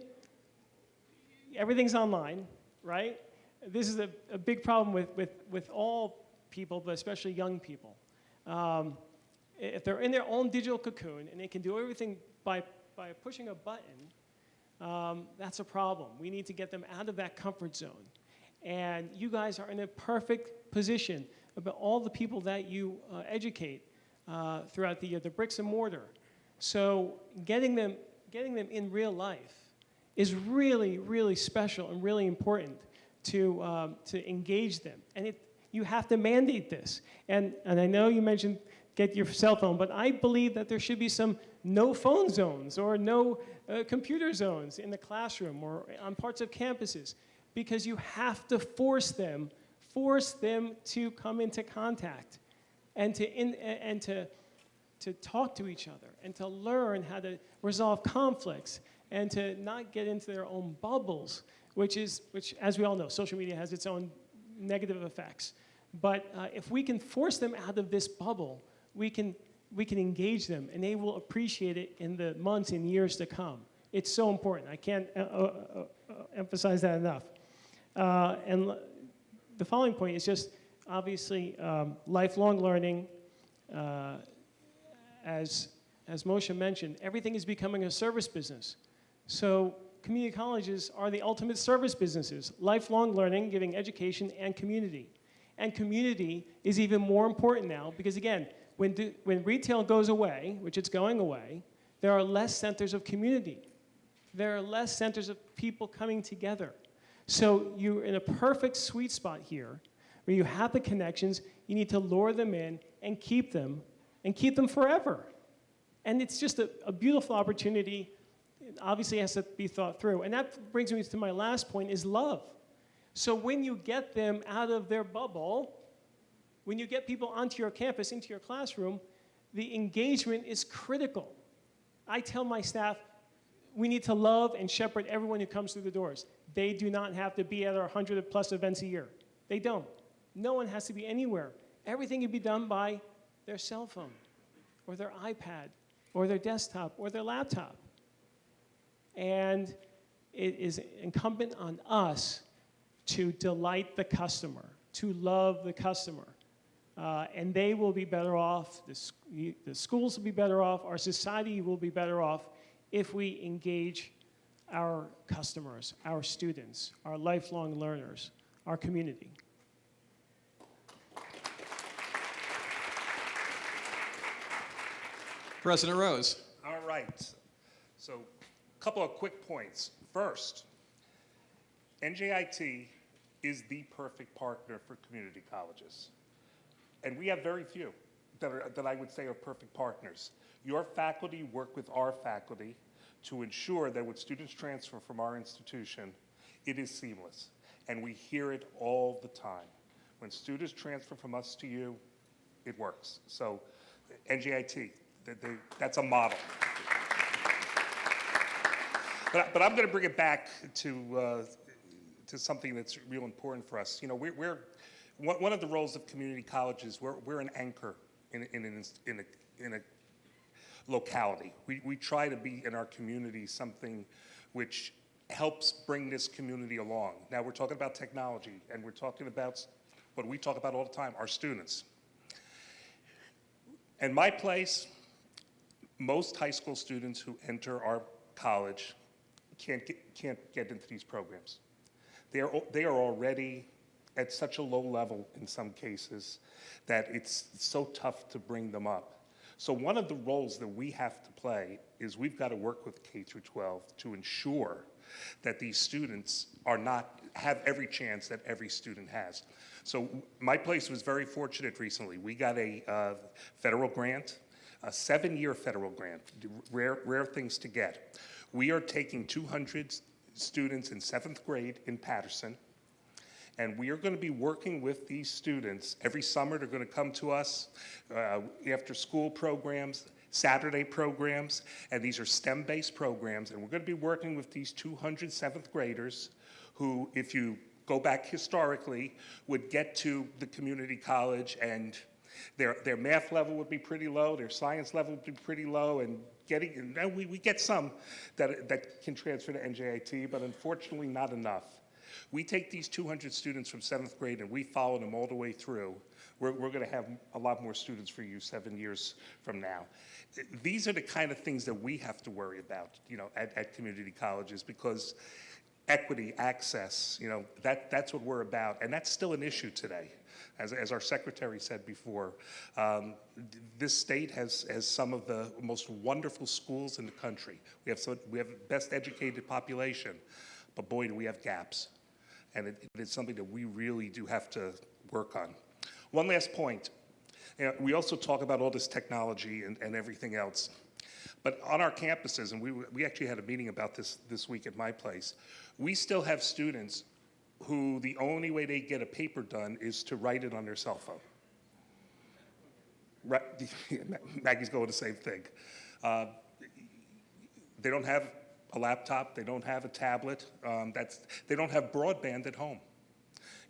everything's online, right? This is a big problem with all people, but especially young people. If they're in their own digital cocoon and they can do everything by pushing a button, that's a problem. We need to get them out of that comfort zone. And you guys are in a perfect position about all the people that you educate throughout the year, the bricks and mortar. So getting them in real life is really, really special and really important to engage them. And you have to mandate this. And I know you mentioned get your cell phone, but I believe that there should be some no phone zones or no computer zones in the classroom or on parts of campuses, because you have to force them to come into contact and to talk to each other and to learn how to resolve conflicts and to not get into their own bubbles, which, as we all know, social media has its own negative effects. But if we can force them out of this bubble, we can engage them, and they will appreciate it in the months and years to come. It's so important. I can't emphasize that enough. And the following point is just, obviously, lifelong learning. As Moshe mentioned, everything is becoming a service business. So community colleges are the ultimate service businesses. Lifelong learning, giving education, and community. And community is even more important now because, again, when retail goes away, which it's going away, there are less centers of community. There are less centers of people coming together. So you're in a perfect sweet spot here where you have the connections, you need to lure them in and keep them forever. And it's just a beautiful opportunity. It obviously has to be thought through. And that brings me to my last point, is love. So when you get them out of their bubble, when you get people onto your campus, into your classroom, the engagement is critical. I tell my staff, we need to love and shepherd everyone who comes through the doors. They do not have to be at our 100+ events a year. They don't. No one has to be anywhere. Everything can be done by their cell phone, or their iPad, or their desktop, or their laptop. And it is incumbent on us to delight the customer, to love the customer. And they will be better off, the schools will be better off, our society will be better off if we engage our customers, our students, our lifelong learners, our community. President Rose. All right. So a couple of quick points. First, NJIT is the perfect partner for community colleges. And we have very few that I would say are perfect partners. Your faculty work with our faculty to ensure that when students transfer from our institution, it is seamless. And we hear it all the time. When students transfer from us to you, it works. So NJIT, that's a model. But I'm going to bring it back to something that's real important for us. You know, we're one of the roles of community colleges. We're an anchor in a locality. We try to be in our community something which helps bring this community along. Now we're talking about technology, and we're talking about what we talk about all the time: our students. In my place, most high school students who enter our college can't get into these programs. They are already at such a low level in some cases that it's so tough to bring them up. So one of the roles that we have to play is we've got to work with K through 12 to ensure that these students have every chance that every student has. So my place was very fortunate recently. We got a federal grant, a 7-year federal grant, rare things to get. We are taking 200 students in 7th grade in Patterson, and we are going to be working with these students. Every summer they're going to come to us, after school programs, Saturday programs, and these are STEM-based programs, and we're going to be working with these 200 7th graders who, if you go back historically, would get to the community college and their math level would be pretty low, their science level would be pretty low, and we get some that can transfer to NJIT, but unfortunately not enough. We take these 200 students from 7th grade and we follow them all the way through. We're going to have a lot more students for you 7 years from now. These are the kind of things that we have to worry about, you know, at community colleges, because equity, access, you know, that's what we're about, and that's still an issue today. As our secretary said before, this state has some of the most wonderful schools in the country. We have the best educated population, but boy, do we have gaps. And it's something that we really do have to work on. One last point. You know, we also talk about all this technology and everything else. But on our campuses, and we actually had a meeting about this week at my place, we still have students who the only way they get a paper done is to write it on their cell phone. Right, Maggie's going the same thing. They don't have a laptop, they don't have a tablet, they don't have broadband at home.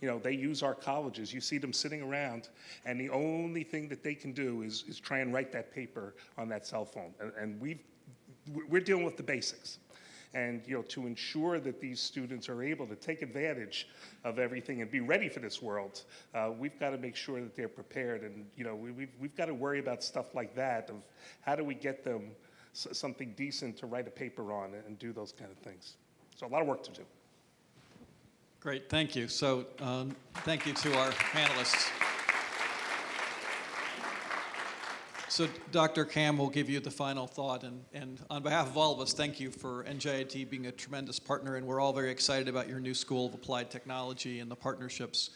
You know, they use our colleges. You see them sitting around, and the only thing that they can do is try and write that paper on that cell phone. And we're dealing with the basics. And, you know, to ensure that these students are able to take advantage of everything and be ready for this world, we've got to make sure that they're prepared. And, you know, we've got to worry about stuff like that, of how do we get them something decent to write a paper on and do those kind of things. So a lot of work to do. Great, thank you. So thank you to our panelists. So Dr. Kam will give you the final thought, and on behalf of all of us, thank you for NJIT being a tremendous partner, and we're all very excited about your new School of Applied Technology and the partnerships.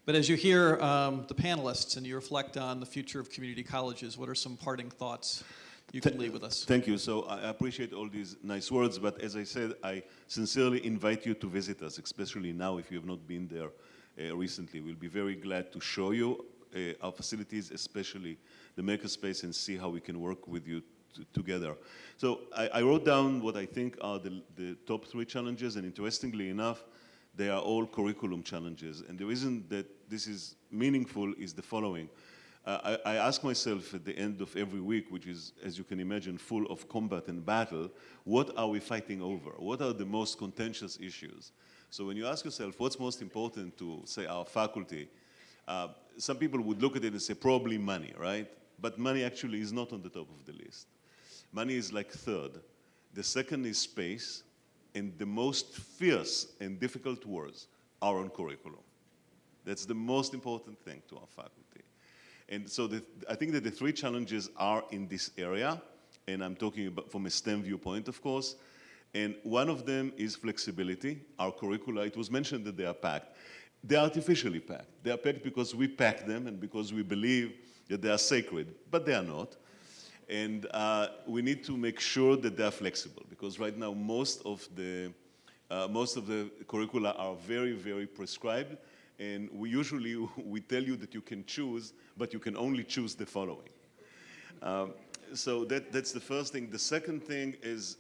But as you hear the panelists and you reflect on the future of community colleges, what are some parting thoughts you can leave with us? Thank you. So I appreciate all these nice words, but as I said, I sincerely invite you to visit us, especially now if you have not been there recently. We'll be very glad to show you our facilities, especially the makerspace, and see how we can work with you together. So I wrote down what I think are the top 3 challenges, and interestingly enough, they are all curriculum challenges. And the reason that this is meaningful is the following. I ask myself at the end of every week, which is, as you can imagine, full of combat and battle, what are we fighting over? What are the most contentious issues? So when you ask yourself what's most important to, say, our faculty, some people would look at it and say probably money, right? But money actually is not on the top of the list. Money is like third. The second is space, and the most fierce and difficult wars are on curriculum. That's the most important thing to our faculty. And so I think that the 3 challenges are in this area, and I'm talking about from a STEM viewpoint, of course. And one of them is flexibility. Our curricula, it was mentioned that they are packed. They are artificially packed. They are packed because we pack them and because we believe that they are sacred, but they are not. And we need to make sure that they are flexible, because right now most of the curricula are very, very prescribed. And we tell you that you can choose, but you can only choose the following. So that's the first thing. The second thing is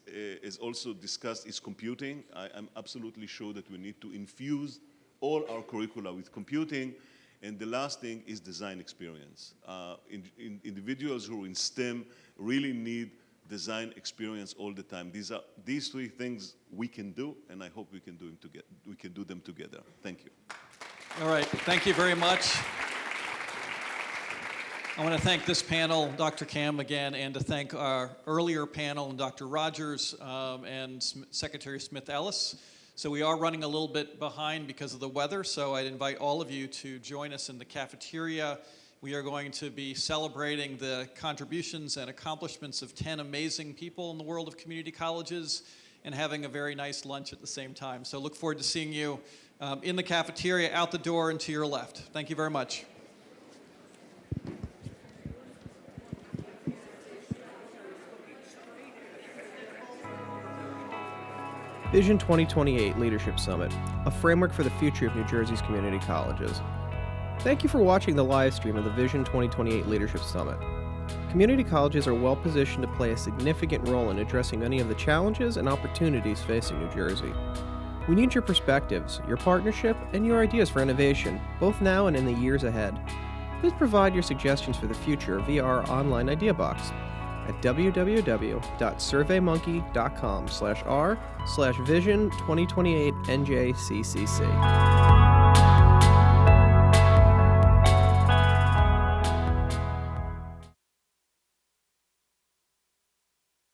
also discussed is computing. I'm absolutely sure that we need to infuse all our curricula with computing. And the last thing is design experience. Individuals who are in STEM really need design experience all the time. These 3 things we can do, and I hope we can do them together. Thank you. All right, thank you very much. I want to thank this panel, Dr. Kam again, and to thank our earlier panel, Dr. Rogers and Secretary Smith-Ellis. So we are running a little bit behind because of the weather, so I'd invite all of you to join us in the cafeteria. We are going to be celebrating the contributions and accomplishments of 10 amazing people in the world of community colleges and having a very nice lunch at the same time. So look forward to seeing you in the cafeteria, out the door, and to your left. Thank you very much. Vision 2028 Leadership Summit, a framework for the future of New Jersey's community colleges. Thank you for watching the live stream of the Vision 2028 Leadership Summit. Community colleges are well positioned to play a significant role in addressing many of the challenges and opportunities facing New Jersey. We need your perspectives, your partnership, and your ideas for innovation, both now and in the years ahead. Please provide your suggestions for the future via our online idea box at www.surveymonkey.com/r/vision2028 NJCCC.